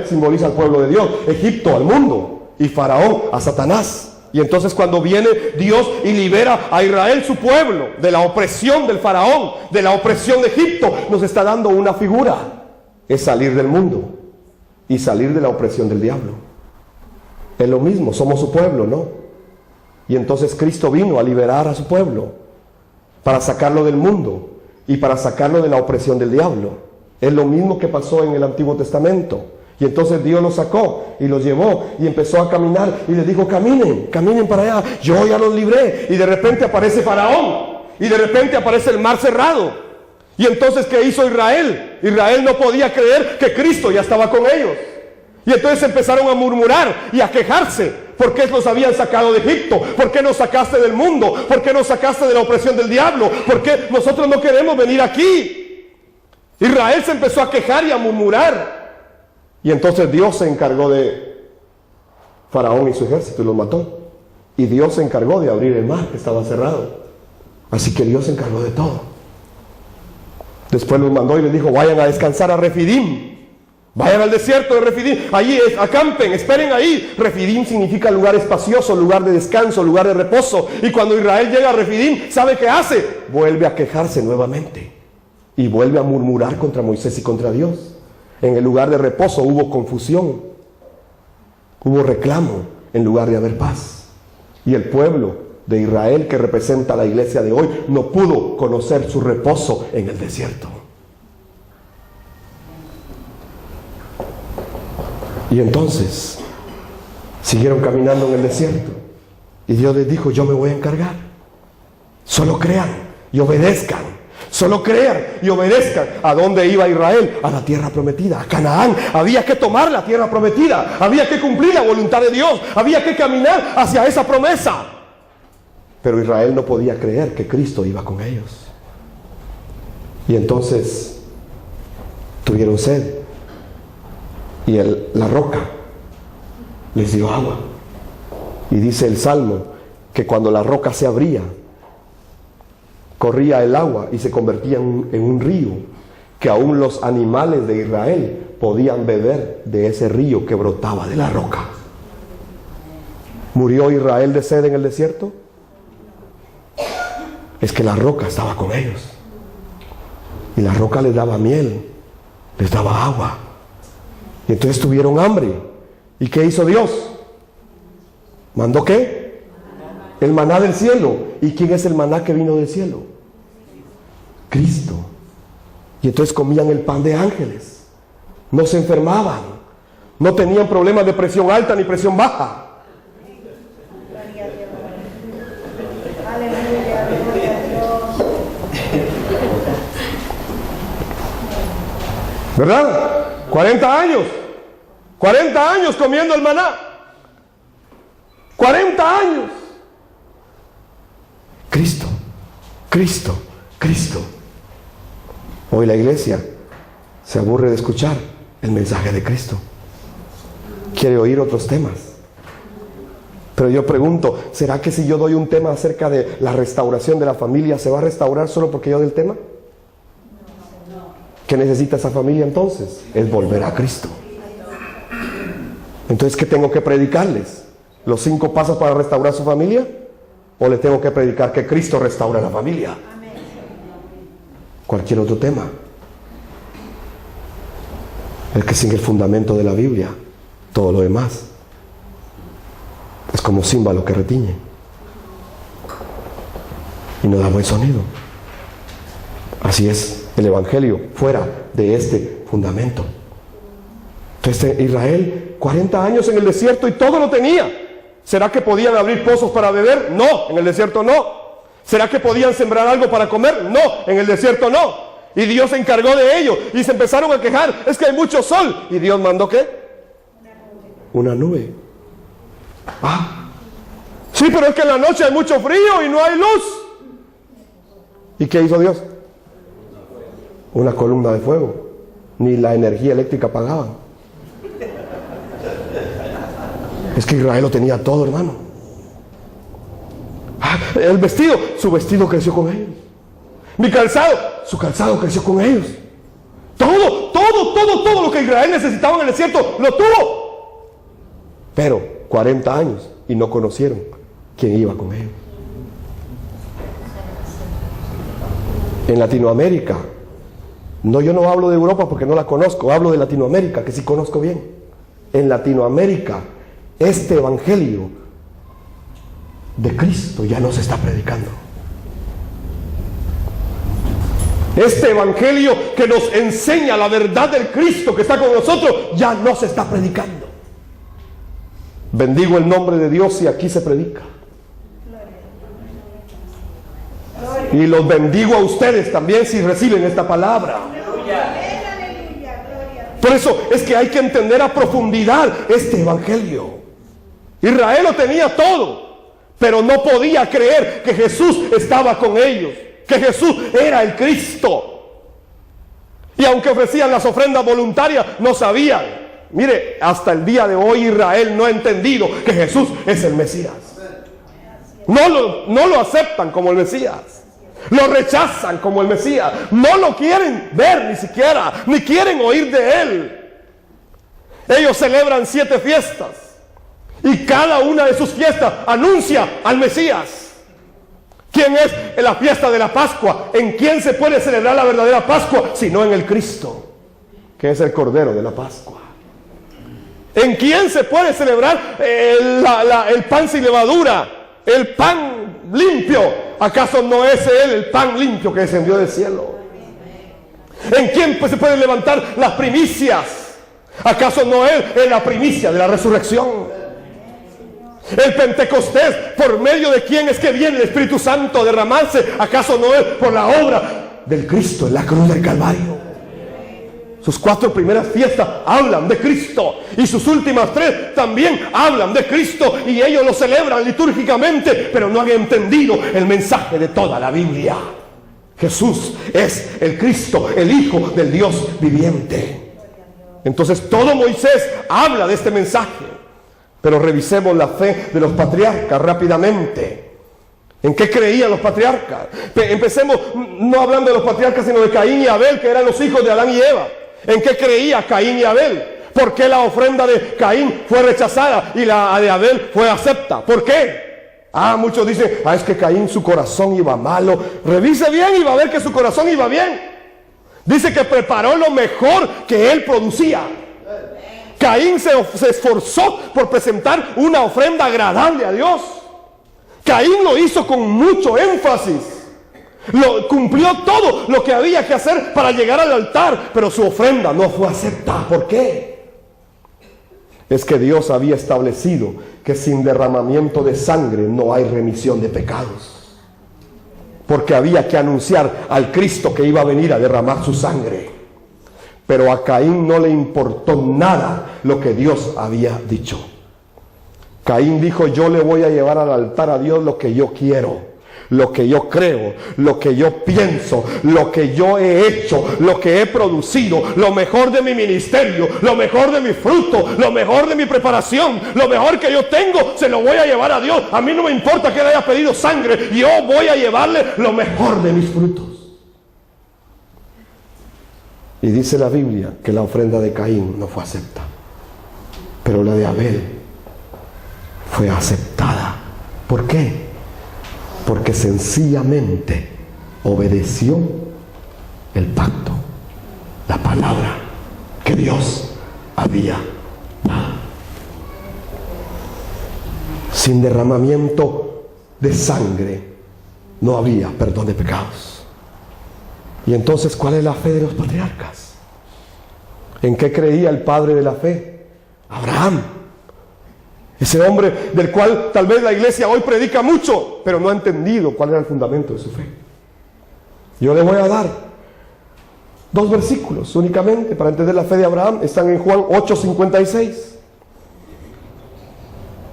simboliza al pueblo de Dios. Egipto al mundo y Faraón a Satanás. Y entonces cuando viene Dios y libera a Israel, su pueblo, de la opresión del Faraón, de la opresión de Egipto, nos está dando una figura. Es salir del mundo y salir de la opresión del diablo. Es lo mismo, somos su pueblo, ¿no? Y entonces Cristo vino a liberar a su pueblo para sacarlo del mundo y para sacarlo de la opresión del diablo. Es lo mismo que pasó en el Antiguo Testamento. Y entonces Dios los sacó y los llevó y empezó a caminar y les dijo, caminen para allá, yo ya los libré. Y de repente aparece Faraón y de repente aparece el mar cerrado. Y entonces, ¿qué hizo Israel? Israel no podía creer que Cristo ya estaba con ellos. Y entonces empezaron a murmurar y a quejarse. ¿Por qué los habían sacado de Egipto? ¿Por qué nos sacaste del mundo? ¿Por qué nos sacaste de la opresión del diablo? ¿Por qué nosotros no queremos venir aquí? Israel se empezó a quejar y a murmurar. Y entonces Dios se encargó de Faraón y su ejército y los mató. Y Dios se encargó de abrir el mar que estaba cerrado. Así que Dios se encargó de todo. Después los mandó y les dijo, vayan a descansar a Refidim. Vayan al desierto de Refidim. Allí acampen, esperen ahí. Refidim significa lugar espacioso, lugar de descanso, lugar de reposo. Y cuando Israel llega a Refidim, ¿sabe qué hace? Vuelve a quejarse nuevamente. Y vuelve a murmurar contra Moisés y contra Dios. En el lugar de reposo hubo confusión, hubo reclamo en lugar de haber paz. Y el pueblo de Israel, que representa a la iglesia de hoy, no pudo conocer su reposo en el desierto. Y entonces siguieron caminando en el desierto. Y Dios les dijo, yo me voy a encargar. Solo crean y obedezcan. Solo crean y obedezcan. ¿A dónde iba Israel? A la tierra prometida, a Canaán. Había que tomar la tierra prometida. Había que cumplir la voluntad de Dios. Había que caminar hacia esa promesa. Pero Israel no podía creer que Cristo iba con ellos. Y entonces tuvieron sed. Y la roca les dio agua. Y dice el Salmo que cuando la roca se abría, corría el agua y se convertía en un río, que aún los animales de Israel podían beber de ese río que brotaba de la roca. ¿Murió Israel de sed en el desierto? Es que la roca estaba con ellos. Y la roca les daba miel, les daba agua. Y entonces tuvieron hambre. ¿Y qué hizo Dios? ¿Mandó qué? El maná del cielo. ¿Y quién es el maná que vino del cielo? Cristo. Y entonces comían el pan de ángeles. No se enfermaban. No tenían problemas de presión alta ni presión baja. ¿Verdad? 40 años. 40 años comiendo el maná. 40 años. Cristo, Cristo, Cristo. Hoy la iglesia se aburre de escuchar el mensaje de Cristo. Quiere oír otros temas. Pero yo pregunto, ¿será que si yo doy un tema acerca de la restauración de la familia, se va a restaurar solo porque yo doy el tema? ¿Qué necesita esa familia entonces? Es volver a Cristo. Entonces, ¿qué tengo que predicarles? ¿Los 5 pasos para restaurar su familia? ¿O les tengo que predicar que Cristo restaura la familia? Cualquier otro tema. Es que sin el fundamento de la Biblia, todo lo demás es como címbalo que retiñe y no da buen sonido. Así es el Evangelio fuera de este fundamento. Entonces Israel, 40 años en el desierto y todo lo tenía. ¿Será que podían abrir pozos para beber? No, en el desierto no. ¿Será que podían sembrar algo para comer? No, en el desierto no. Y Dios se encargó de ello. Y se empezaron a quejar. Es que hay mucho sol. ¿Y Dios mandó qué? Una nube. Sí, pero es que en la noche hay mucho frío y no hay luz. ¿Y qué hizo Dios? Una columna de fuego. Ni la energía eléctrica pagaban. Es que Israel lo tenía todo, hermano. El vestido, su vestido creció con ellos. Mi calzado, su calzado creció con ellos. Todo lo que Israel necesitaba en el desierto, lo tuvo. Pero 40 años y no conocieron quién iba con ellos. En Latinoamérica, yo no hablo de Europa porque no la conozco, hablo de Latinoamérica, que sí conozco bien. En Latinoamérica, este evangelio de Cristo ya no se está predicando. Este evangelio que nos enseña la verdad del Cristo que está con nosotros, ya no se está predicando. Bendigo el nombre de Dios y aquí se predica. Y los bendigo a ustedes también si reciben esta palabra. Por eso es que hay que entender a profundidad este evangelio. Israel lo tenía todo, pero no podía creer que Jesús estaba con ellos, que Jesús era el Cristo. Y aunque ofrecían las ofrendas voluntarias, no sabían. Mire, hasta el día de hoy Israel no ha entendido que Jesús es el Mesías. No lo aceptan como el Mesías. Lo rechazan como el Mesías. No lo quieren ver ni siquiera, ni quieren oír de Él. Ellos celebran 7 fiestas y cada una de sus fiestas anuncia al Mesías. ¿Quién es en la fiesta de la Pascua? ¿En quién se puede celebrar la verdadera Pascua? Sino en el Cristo, que es el Cordero de la Pascua. ¿En quién se puede celebrar el pan sin levadura? El pan limpio. ¿Acaso no es Él el pan limpio que descendió del cielo? ¿En quién se pueden levantar las primicias? ¿Acaso no Él es la primicia de la resurrección? El Pentecostés, ¿por medio de quién es que viene el Espíritu Santo a derramarse? ¿Acaso no es por la obra del Cristo en la cruz del Calvario? Sus 4 primeras fiestas hablan de Cristo y sus últimas 3 también hablan de Cristo, y ellos lo celebran litúrgicamente, pero no han entendido el mensaje de toda la Biblia. Jesús es el Cristo, el Hijo del Dios viviente. Entonces todo Moisés habla de este mensaje, pero revisemos la fe de los patriarcas rápidamente. ¿En qué creían los patriarcas? Empecemos no hablando de los patriarcas, sino de Caín y Abel, que eran los hijos de Adán y Eva. ¿En qué creía Caín y Abel? ¿Por qué la ofrenda de Caín fue rechazada y la de Abel fue acepta? ¿Por qué? Muchos dicen, es que Caín su corazón iba malo. Revise bien y va a ver que su corazón iba bien. Dice que preparó lo mejor que él producía. Caín se esforzó por presentar una ofrenda agradable a Dios. Caín lo hizo con mucho énfasis. Cumplió todo lo que había que hacer para llegar al altar, pero su ofrenda no fue aceptada. ¿Por qué? Es que Dios había establecido que sin derramamiento de sangre no hay remisión de pecados, porque había que anunciar al Cristo que iba a venir a derramar su sangre. Pero a Caín no le importó nada lo que Dios había dicho. Caín dijo, yo le voy a llevar al altar a Dios lo que yo quiero, lo que yo creo, lo que yo pienso, lo que yo he hecho, lo que he producido, lo mejor de mi ministerio, lo mejor de mi fruto, lo mejor de mi preparación, lo mejor que yo tengo, se lo voy a llevar a Dios. A mí no me importa que él haya pedido sangre, yo voy a llevarle lo mejor de mis frutos. Y dice la Biblia que la ofrenda de Caín no fue aceptada, pero la de Abel fue aceptada. ¿Por qué? Porque sencillamente obedeció el pacto, la palabra que Dios había dado. Sin derramamiento de sangre no había perdón de pecados. Y entonces, ¿cuál es la fe de los patriarcas? ¿En qué creía el padre de la fe? Abraham. Ese hombre del cual tal vez la iglesia hoy predica mucho, pero no ha entendido cuál era el fundamento de su fe. Yo le voy a dar 2 versículos únicamente para entender la fe de Abraham. Están en Juan 8:56.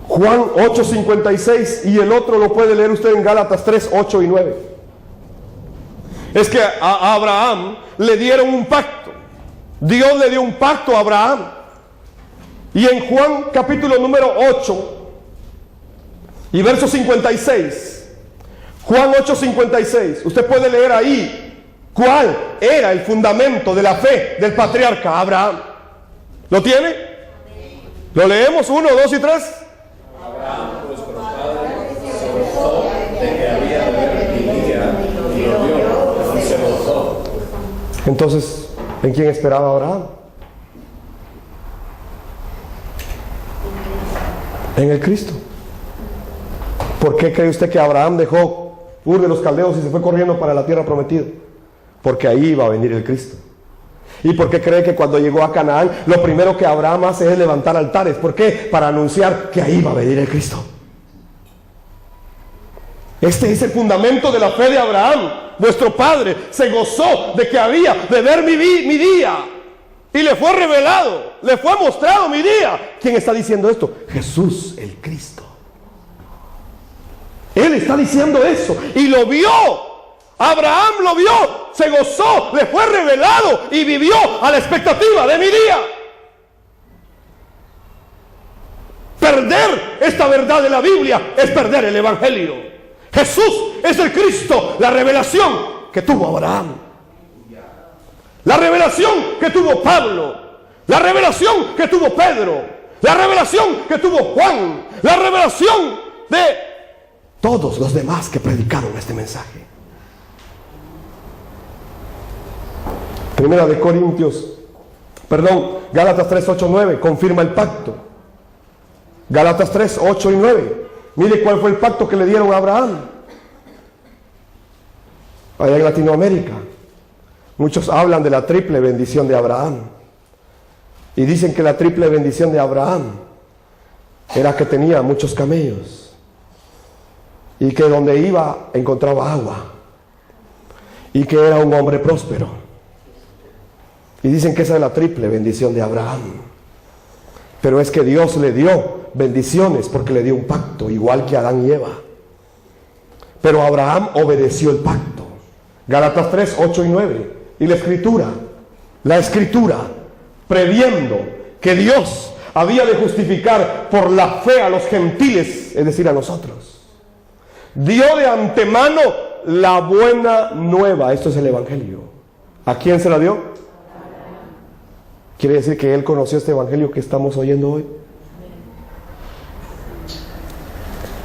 Juan 8:56, y el otro lo puede leer usted en Gálatas 3:8 y 9. Es que a Abraham le dieron un pacto. Dios le dio un pacto a Abraham. Y en Juan capítulo número 8 y verso 56, Juan 8:56, usted puede leer ahí cuál era el fundamento de la fe del patriarca Abraham. ¿Lo tiene? ¿Lo leemos? 1, 2 y 3. Abraham, vuestro padre, se gozó de que había de ver mi día, y lo vio, y se gozó. Entonces, ¿en quién esperaba Abraham? En el Cristo. ¿Por qué cree usted que Abraham dejó Ur de los Caldeos y se fue corriendo para la tierra prometida? Porque ahí iba a venir el Cristo. ¿Y por qué cree que cuando llegó a Canaán, lo primero que Abraham hace es levantar altares? ¿Por qué? Para anunciar que ahí va a venir el Cristo. Este es el fundamento de la fe de Abraham. Vuestro padre se gozó de que había de ver mi día. Y le fue revelado, le fue mostrado mi día. ¿Quién está diciendo esto? Jesús, el Cristo. Él está diciendo eso. Y lo vio. Abraham lo vio, se gozó, le fue revelado y vivió a la expectativa de mi día. Perder esta verdad de la Biblia es perder el Evangelio. Jesús es el Cristo, la revelación que tuvo Abraham, la revelación que tuvo Pablo, la revelación que tuvo Pedro, la revelación que tuvo Juan, la revelación de todos los demás que predicaron este mensaje. Primera de Corintios, Gálatas 3, 8, 9, confirma el pacto. Gálatas 3, 8 y 9. Mire cuál fue el pacto que le dieron a Abraham. Allá en Latinoamérica, muchos hablan de la triple bendición de Abraham. Y dicen que la triple bendición de Abraham era que tenía muchos camellos. Y que donde iba encontraba agua. Y que era un hombre próspero. Y dicen que esa es la triple bendición de Abraham. Pero es que Dios le dio bendiciones porque le dio un pacto, igual que Adán y Eva. Pero Abraham obedeció el pacto. Gálatas 3, 8 y 9. Y la escritura, previendo que Dios había de justificar por la fe a los gentiles, es decir, a nosotros, dio de antemano la buena nueva. Esto es el Evangelio. ¿A quién se la dio? Quiere decir que él conoció este evangelio que estamos oyendo hoy.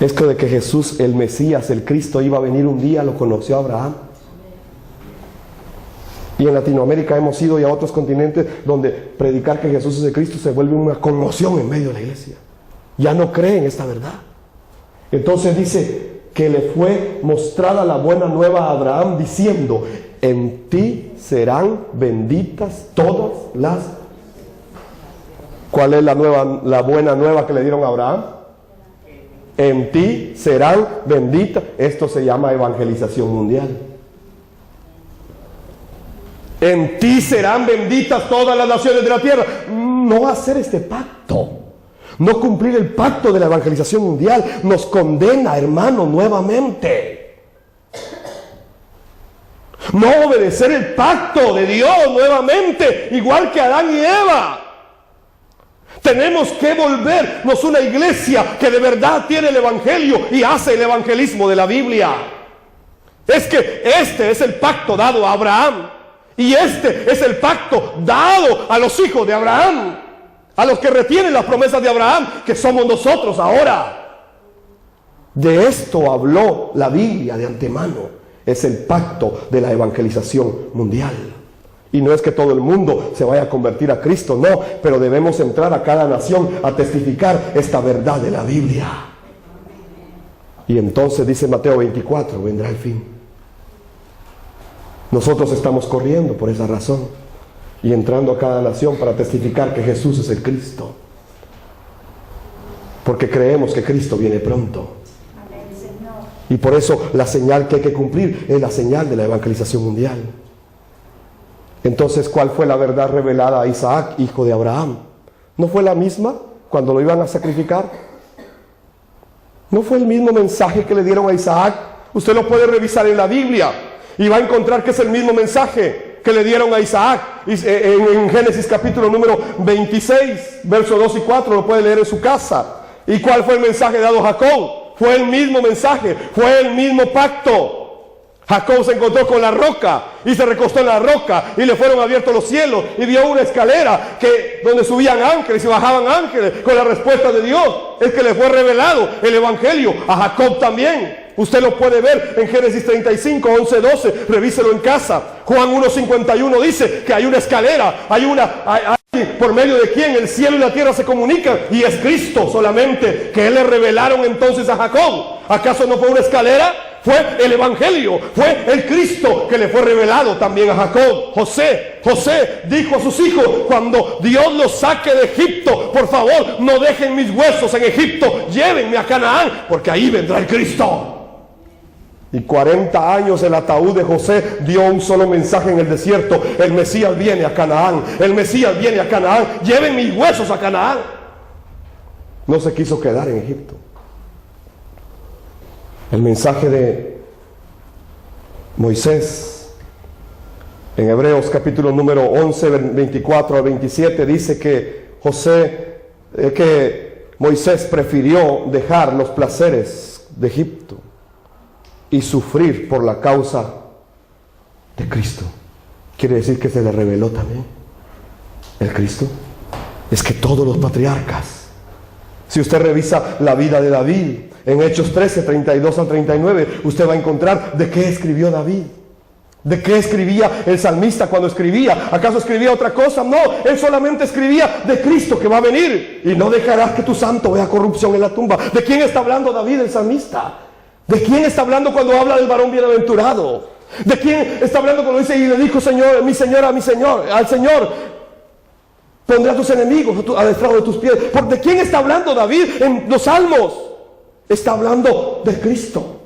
Esto de que Jesús, el Mesías, el Cristo, iba a venir un día, lo conoció Abraham. Y en Latinoamérica hemos ido y a otros continentes donde predicar que Jesús es el Cristo se vuelve una conmoción en medio de la iglesia. Ya no creen esta verdad. Entonces dice que le fue mostrada la buena nueva a Abraham diciendo: en ti serán benditas todas las... ¿Cuál es la buena nueva que le dieron a Abraham? En ti serán benditas. Esto se llama evangelización mundial. En ti serán benditas todas las naciones de la tierra. No hacer este pacto, no cumplir el pacto de la evangelización mundial, nos condena, hermano, nuevamente. No obedecer el pacto de Dios nuevamente, igual que Adán y Eva. Tenemos que volvernos una iglesia que de verdad tiene el evangelio y hace el evangelismo de la Biblia. Es que este es el pacto dado a Abraham. Y este es el pacto dado a los hijos de Abraham, a los que retienen las promesas de Abraham, que somos nosotros ahora. De esto habló la Biblia de antemano. Es el pacto de la evangelización mundial. Y no es que todo el mundo se vaya a convertir a Cristo, no, pero debemos entrar a cada nación a testificar esta verdad de la Biblia. Y entonces dice Mateo 24, vendrá el fin. Nosotros estamos corriendo por esa razón y entrando a cada nación para testificar que Jesús es el Cristo, porque creemos que Cristo viene pronto. Y por eso la señal que hay que cumplir es la señal de la evangelización mundial. Entonces, ¿cuál fue la verdad revelada a Isaac, hijo de Abraham? ¿No fue la misma cuando lo iban a sacrificar? ¿No fue el mismo mensaje que le dieron a Isaac? Usted lo puede revisar en la Biblia y va a encontrar que es el mismo mensaje que le dieron a Isaac en Génesis capítulo número 26, versos 2 y 4, lo puede leer en su casa. ¿Y cuál fue el mensaje dado a Jacob? Fue el mismo mensaje, fue el mismo pacto. Jacob se encontró con la roca y se recostó en la roca y le fueron abiertos los cielos y vio una escalera donde subían ángeles y bajaban ángeles con la respuesta de Dios. Es que le fue revelado el evangelio a Jacob también. Usted lo puede ver en Génesis 35, 11, 12, revíselo en casa. Juan 1:51 dice que hay una escalera, hay por medio de quien el cielo y la tierra se comunican, y es Cristo solamente, que Él le revelaron entonces a Jacob. ¿Acaso no fue una escalera? Fue el evangelio, fue el Cristo que le fue revelado también a Jacob. José dijo a sus hijos, cuando Dios los saque de Egipto, por favor, no dejen mis huesos en Egipto, llévenme a Canaán, porque ahí vendrá el Cristo. Y 40 años el ataúd de José dio un solo mensaje en el desierto: el Mesías viene a Canaán, el Mesías viene a Canaán, lleven mis huesos a Canaán. No se quiso quedar en Egipto. El mensaje de Moisés en Hebreos capítulo número 11, 24 a 27 dice que Moisés prefirió dejar los placeres de Egipto y sufrir por la causa de Cristo. Quiere decir que se le reveló también el Cristo. Es que todos los patriarcas, si usted revisa la vida de David en Hechos 13, 32 al 39, usted va a encontrar de qué escribió David, de qué escribía el salmista cuando escribía. ¿Acaso escribía otra cosa? No, él solamente escribía de Cristo que va a venir. Y no dejarás que tu santo vea corrupción en la tumba. ¿De quién está hablando David, el salmista? ¿De quién está hablando cuando habla del varón bienaventurado? ¿De quién está hablando cuando dice, y le dijo Señor, mi Señor, al Señor, pondré a tus enemigos al estrado de tus pies? ¿De quién está hablando David en los salmos? Está hablando de Cristo.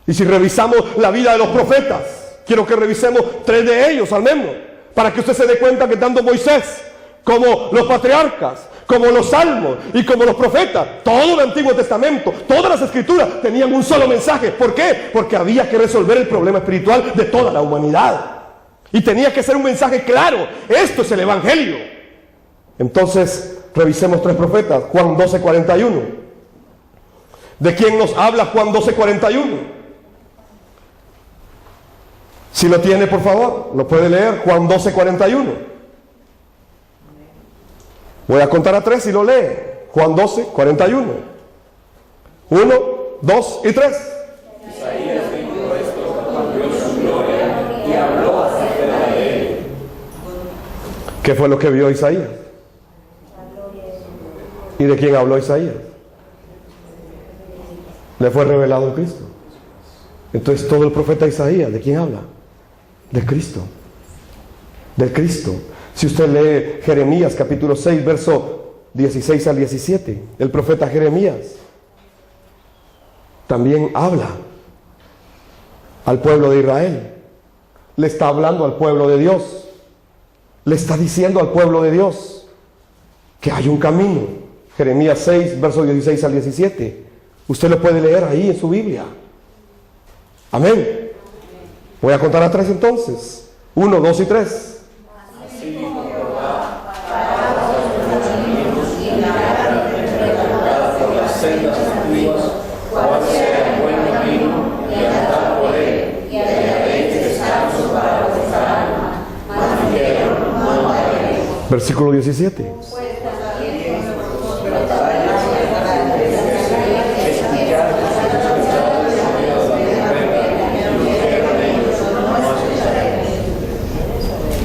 Y si revisamos la vida de los profetas, quiero que revisemos 3 de ellos al menos, para que usted se dé cuenta que tanto Moisés como los patriarcas, como los salmos y como los profetas, todo el Antiguo Testamento, todas las escrituras tenían un solo mensaje. ¿Por qué? Porque había que resolver el problema espiritual de toda la humanidad. Y tenía que ser un mensaje claro. Esto es el evangelio. Entonces, revisemos 3 profetas. Juan 12:41. ¿De quién nos habla Juan 12:41? Si lo tiene, por favor, lo puede leer. Juan 12:41. Voy a contar a 3 y lo lee. Juan 12:41. 1, 2 y 3. Isaías dijo esto cuando vio su gloria y habló acerca de él. ¿Qué fue lo que vio Isaías? ¿Y de quién habló Isaías? Le fue revelado el Cristo. Entonces todo el profeta Isaías, ¿de quién habla? De Cristo. Del Cristo. Si usted lee Jeremías capítulo 6, verso 16 al 17, el profeta Jeremías también habla al pueblo de Israel. Le está hablando al pueblo de Dios. Le está diciendo al pueblo de Dios que hay un camino. Jeremías 6, verso 16 al 17. Usted lo puede leer ahí en su Biblia. Amén. Voy a contar a 3 entonces. 1, 2 y 3. Así dijo Jehová, paraos los caminos y mirad por las sendas antiguas, cuál sea el buen camino, y andad por él, y hallaréis descanso para vuestra alma. Mas dijeron, no haremos. Versículo 17.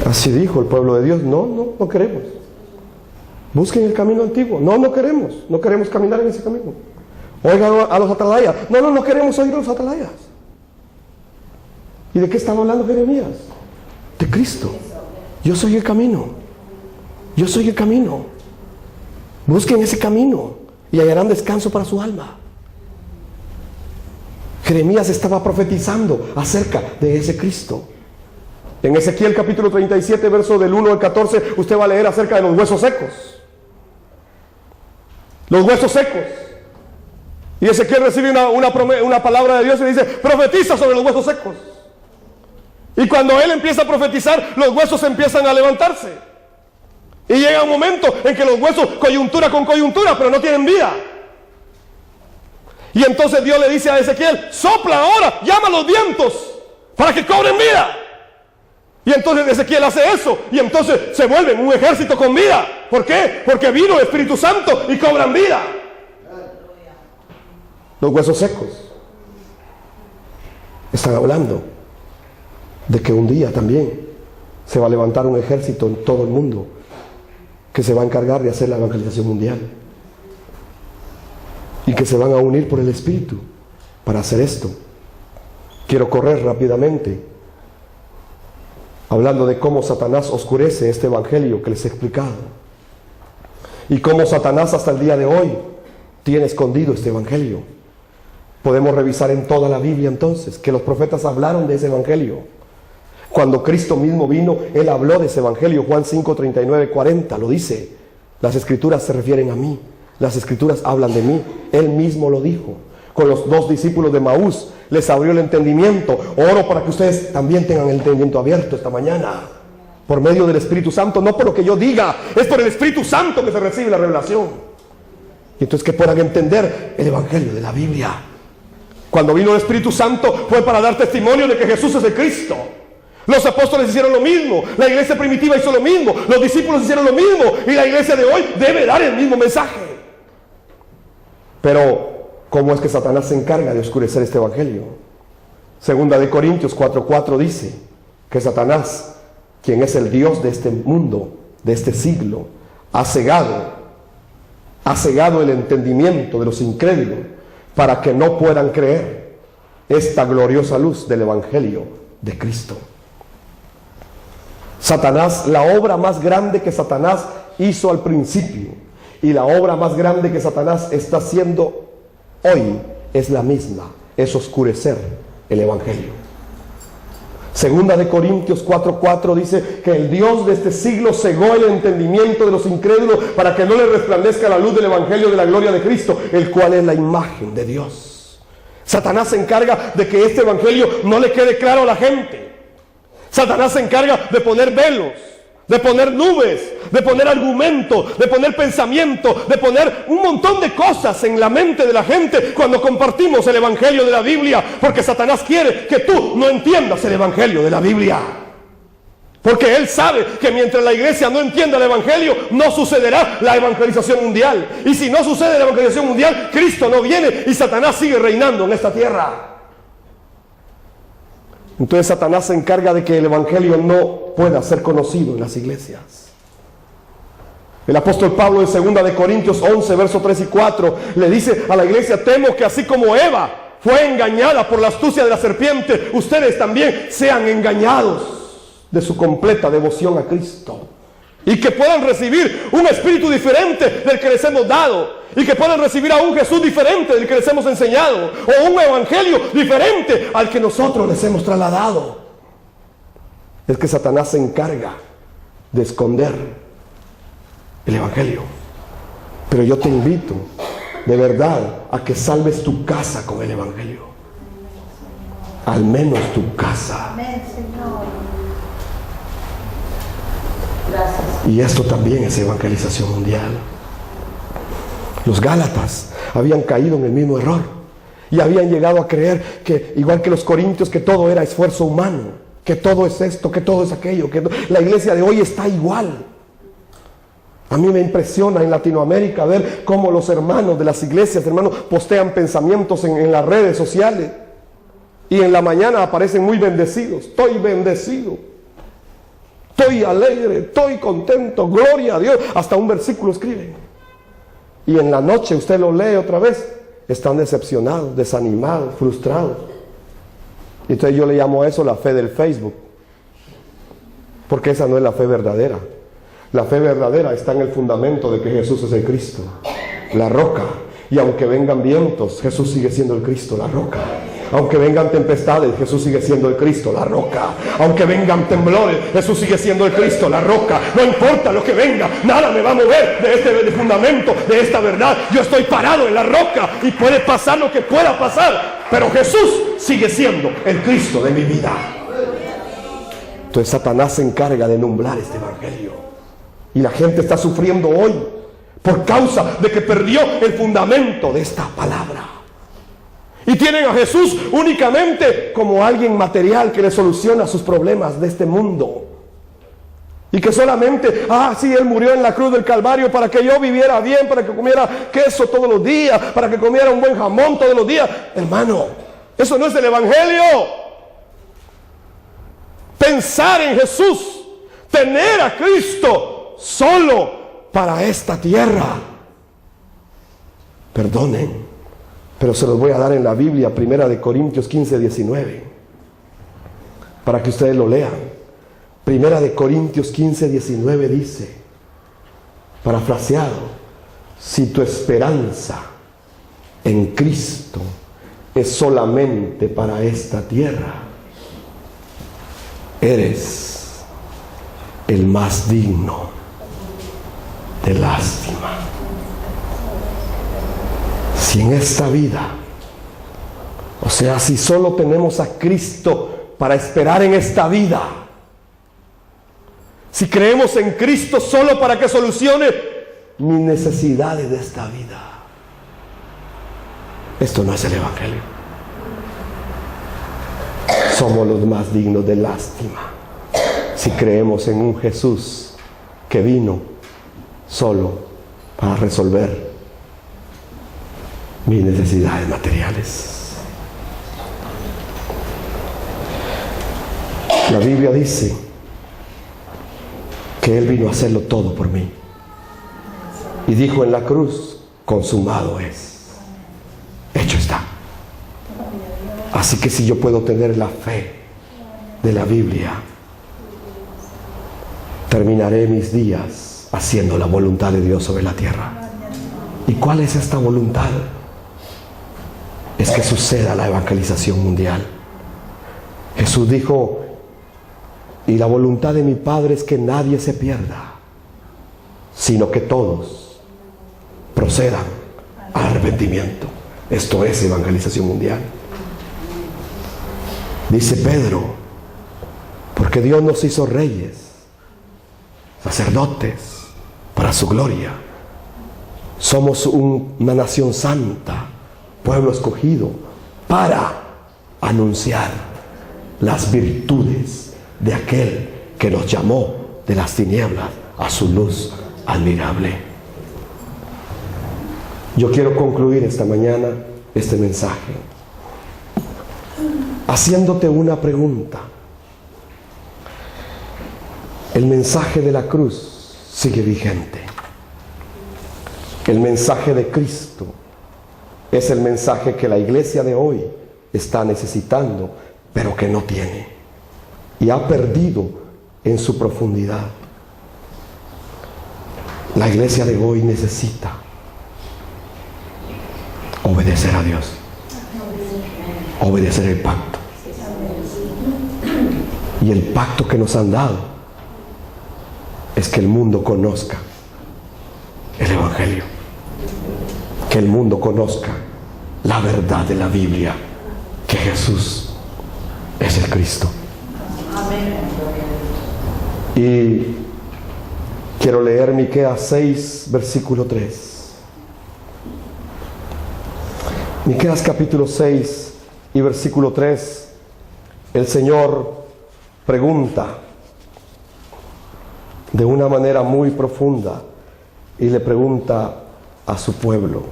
Así dijo el pueblo de Dios. No queremos. Busquen el camino antiguo. No queremos caminar en ese camino. Oigan a los atalayas. No queremos oír a los atalayas. ¿Y de qué estaba hablando Jeremías? De Cristo. Yo soy el camino. Yo soy el camino. Busquen ese camino y hallarán descanso para su alma. Jeremías estaba profetizando acerca de ese Cristo. En Ezequiel capítulo 37, verso del 1 al 14, usted va a leer acerca de los huesos secos. Los huesos secos. Y Ezequiel recibe una palabra de Dios y le dice: profetiza sobre los huesos secos. Y cuando él empieza a profetizar, los huesos empiezan a levantarse. Y llega un momento en que los huesos, coyuntura con coyuntura, pero no tienen vida. Y entonces Dios le dice a Ezequiel: sopla ahora, llama a los vientos para que cobren vida. Y entonces Ezequiel hace eso, y entonces se vuelven un ejército con vida. ¿Por qué? Porque vino el Espíritu Santo y cobran vida. Los huesos secos están hablando de que un día también se va a levantar un ejército en todo el mundo que se va a encargar de hacer la evangelización mundial, y que se van a unir por el Espíritu para hacer esto. Quiero correr rápidamente hablando de cómo Satanás oscurece este evangelio que les he explicado, y cómo Satanás hasta el día de hoy tiene escondido este evangelio. Podemos revisar en toda la Biblia entonces que los profetas hablaron de ese evangelio. Cuando Cristo mismo vino, Él habló de ese evangelio. Juan 5, 39, 40 lo dice: las escrituras se refieren a mí, las escrituras hablan de mí. Él mismo lo dijo. Con los 2 discípulos de Maús les abrió el entendimiento. Oro para que ustedes también tengan el entendimiento abierto esta mañana, por medio del Espíritu Santo, no por lo que yo diga, es por el Espíritu Santo que se recibe la revelación. Y entonces que puedan entender el evangelio de la Biblia. Cuando vino el Espíritu Santo fue para dar testimonio de que Jesús es el Cristo. Los apóstoles hicieron lo mismo, la iglesia primitiva hizo lo mismo, los discípulos hicieron lo mismo, y la iglesia de hoy debe dar el mismo mensaje. Pero ¿cómo es que Satanás se encarga de oscurecer este evangelio? Segunda de Corintios 4:4 dice que Satanás, quien es el Dios de este mundo, de este siglo, ha cegado el entendimiento de los incrédulos para que no puedan creer esta gloriosa luz del evangelio de Cristo. Satanás, la obra más grande que Satanás hizo al principio y la obra más grande que Satanás está haciendo hoy es la misma: es oscurecer el evangelio. Segunda de Corintios 4:4 dice que el Dios de este siglo cegó el entendimiento de los incrédulos para que no les resplandezca la luz del evangelio de la gloria de Cristo, el cual es la imagen de Dios. Satanás se encarga de que este evangelio no le quede claro a la gente. Satanás se encarga de poner velos, de poner nubes, de poner argumentos, de poner pensamiento, de poner un montón de cosas en la mente de la gente cuando compartimos el evangelio de la Biblia, porque Satanás quiere que tú no entiendas el evangelio de la Biblia, porque él sabe que mientras la iglesia no entienda el evangelio, no sucederá la evangelización mundial, y si no sucede la evangelización mundial, Cristo no viene y Satanás sigue reinando en esta tierra. Entonces Satanás se encarga de que el evangelio no pueda ser conocido en las iglesias. El apóstol Pablo en 2 de Corintios 11, versos 3 y 4 le dice a la iglesia: temo que así como Eva fue engañada por la astucia de la serpiente, ustedes también sean engañados de su completa devoción a Cristo, y que puedan recibir un espíritu diferente del que les hemos dado, y que puedan recibir a un Jesús diferente del que les hemos enseñado, o un evangelio diferente al que nosotros les hemos trasladado. Es que Satanás se encarga de esconder el evangelio. Pero yo te invito de verdad a que salves tu casa con el evangelio. Al menos tu casa. Amén, Señor. Gracias. Y esto también es evangelización mundial. Los Gálatas habían caído en el mismo error y habían llegado a creer que, igual que los corintios, que todo era esfuerzo humano, que todo es esto, que todo es aquello, que la iglesia de hoy está igual. A mí me impresiona en Latinoamérica ver cómo los hermanos de las iglesias, hermanos, postean pensamientos en las redes sociales, y en la mañana aparecen muy bendecidos. Estoy bendecido, estoy alegre, estoy contento, gloria a Dios. Hasta un versículo escriben. Y en la noche usted lo lee otra vez, están decepcionados, desanimados, frustrados. Y entonces yo le llamo a eso la fe del Facebook, porque esa no es la fe verdadera. La fe verdadera está en el fundamento de que Jesús es el Cristo, la roca. Y aunque vengan vientos, Jesús sigue siendo el Cristo, la roca. Aunque vengan tempestades, Jesús sigue siendo el Cristo, la roca. Aunque vengan temblores, Jesús sigue siendo el Cristo, la roca. No importa lo que venga, nada me va a mover de este fundamento, de esta verdad. Yo estoy parado en la roca y puede pasar lo que pueda pasar, pero Jesús sigue siendo el Cristo de mi vida. Entonces Satanás se encarga de nublar este evangelio. Y la gente está sufriendo hoy por causa de que perdió el fundamento de esta palabra. Y tienen a Jesús únicamente como alguien material que le soluciona sus problemas de este mundo. Y que solamente, sí, Él murió en la cruz del Calvario para que yo viviera bien, para que comiera queso todos los días, para que comiera un buen jamón todos los días. Hermano, eso no es el evangelio. Pensar en Jesús, tener a Cristo solo para esta tierra. Perdonen, pero se los voy a dar en la Biblia, 1 Corintios 15, 19, para que ustedes lo lean. 1 Corintios 15, 19 dice, parafraseado: si tu esperanza en Cristo es solamente para esta tierra, eres el más digno de lástima. Si en esta vida, o sea, si solo tenemos a Cristo para esperar en esta vida, si creemos en Cristo solo para que solucione mis necesidades de esta vida, esto no es el evangelio. Somos los más dignos de lástima si creemos en un Jesús que vino solo para resolver mis necesidades materiales. La Biblia dice que Él vino a hacerlo todo por mí. Y dijo en la cruz: consumado es. Hecho está. Así que si yo puedo tener la fe de la Biblia, terminaré mis días haciendo la voluntad de Dios sobre la tierra. ¿Y cuál es esta voluntad? Es que suceda la evangelización mundial. Jesús dijo: y la voluntad de mi Padre es que nadie se pierda, sino que todos procedan al arrepentimiento. Esto es evangelización mundial. Dice Pedro: porque Dios nos hizo reyes, sacerdotes, para su gloria. Somos una nación santa, pueblo escogido, para anunciar las virtudes de aquel que nos llamó de las tinieblas a su luz admirable. Yo quiero concluir esta mañana este mensaje haciéndote una pregunta. El mensaje de la cruz sigue vigente. El mensaje de Cristo es el mensaje que la iglesia de hoy está necesitando, pero que no tiene, y ha perdido en su profundidad. La iglesia de hoy necesita obedecer a Dios, obedecer el pacto. Y el pacto que nos han dado es que el mundo conozca el evangelio, que el mundo conozca la verdad de la Biblia, que Jesús es el Cristo. Y quiero leer Miqueas 6, versículo 3. Miqueas capítulo 6 y versículo 3. El Señor pregunta de una manera muy profunda y le pregunta a su pueblo: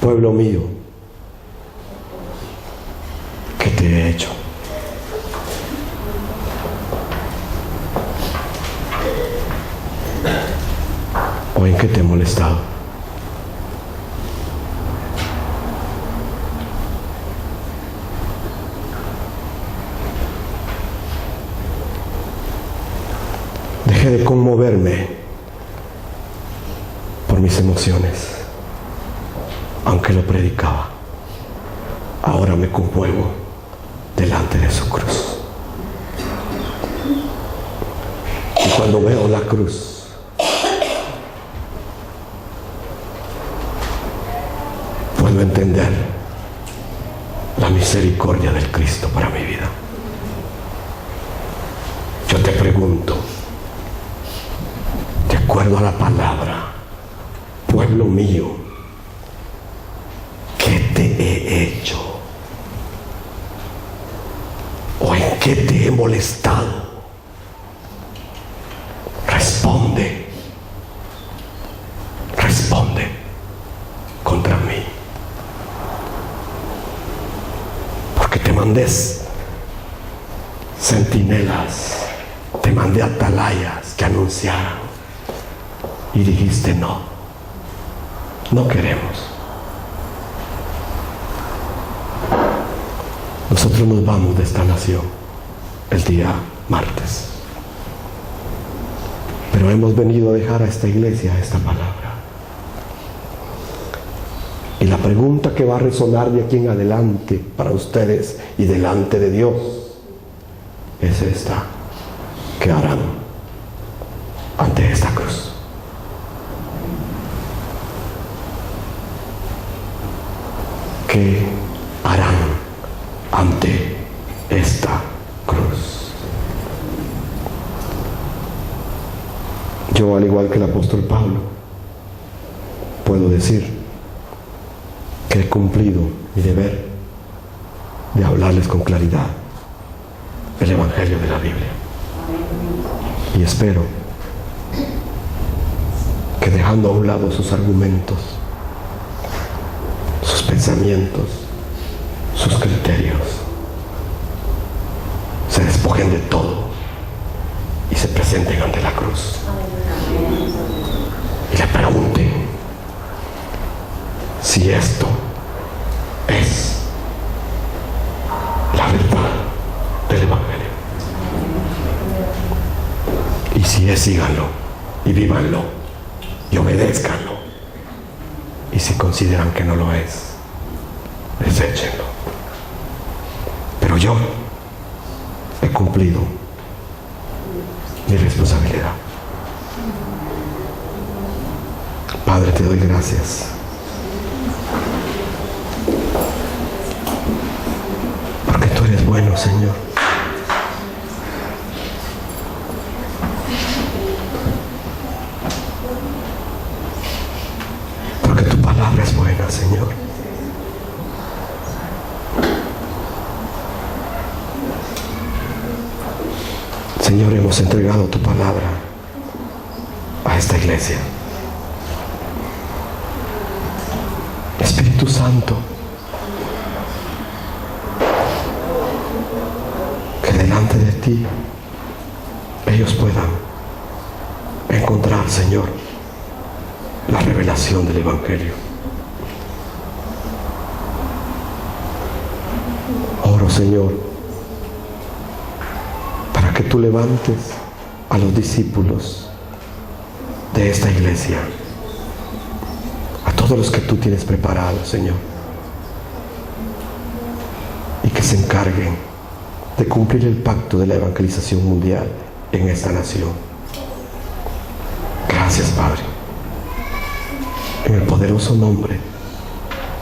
pueblo mío, ¿qué te he hecho? ¿O en qué te he molestado? Dejé de conmoverme por mis emociones, aunque lo predicaba. ahora me conmuevo delante de su cruz. Y cuando veo la cruz, puedo entender la misericordia del Cristo para mi vida. Yo te pregunto, de acuerdo a la palabra, pueblo mío, ¿qué te he hecho? ¿O en qué te he molestado? Responde contra mí. Porque te mandé centinelas, te mandé atalayas que anunciaran, y dijiste no queremos. Nosotros nos vamos de esta nación el día martes, pero hemos venido a dejar a esta iglesia esta palabra. Y la pregunta que va a resonar de aquí en adelante para ustedes y delante de Dios es esta: ¿qué harán ante esta cruz? ¿Qué harán ante esta cruz? Yo, al igual que el apóstol Pablo, puedo decir que he cumplido mi deber de hablarles con claridad el Evangelio de la Biblia. Y espero que, dejando a un lado sus argumentos, sus pensamientos, sus criterios, se despojen de todo y se presenten ante la cruz y le pregunten si esto es la verdad del Evangelio. Y si es, síganlo y vívanlo y obedézcanlo. Y si consideran que no lo es, deséchenlo. Pero yo he cumplido mi responsabilidad. Padre, te doy gracias porque tú eres bueno, Señor. Porque tu palabra es buena, Señor. Señor, hemos entregado tu palabra a esta iglesia. Espíritu Santo, que delante de ti ellos puedan encontrar, Señor, la revelación del Evangelio. Oro, Señor, para que tú levantes a los discípulos de esta iglesia, a todos los que tú tienes preparados, Señor, y que se encarguen de cumplir el pacto de la evangelización mundial en esta nación. Gracias, Padre, en el poderoso nombre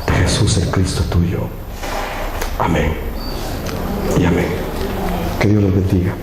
de Jesús, el Cristo tuyo. Amén y amén. Que Dios los bendiga.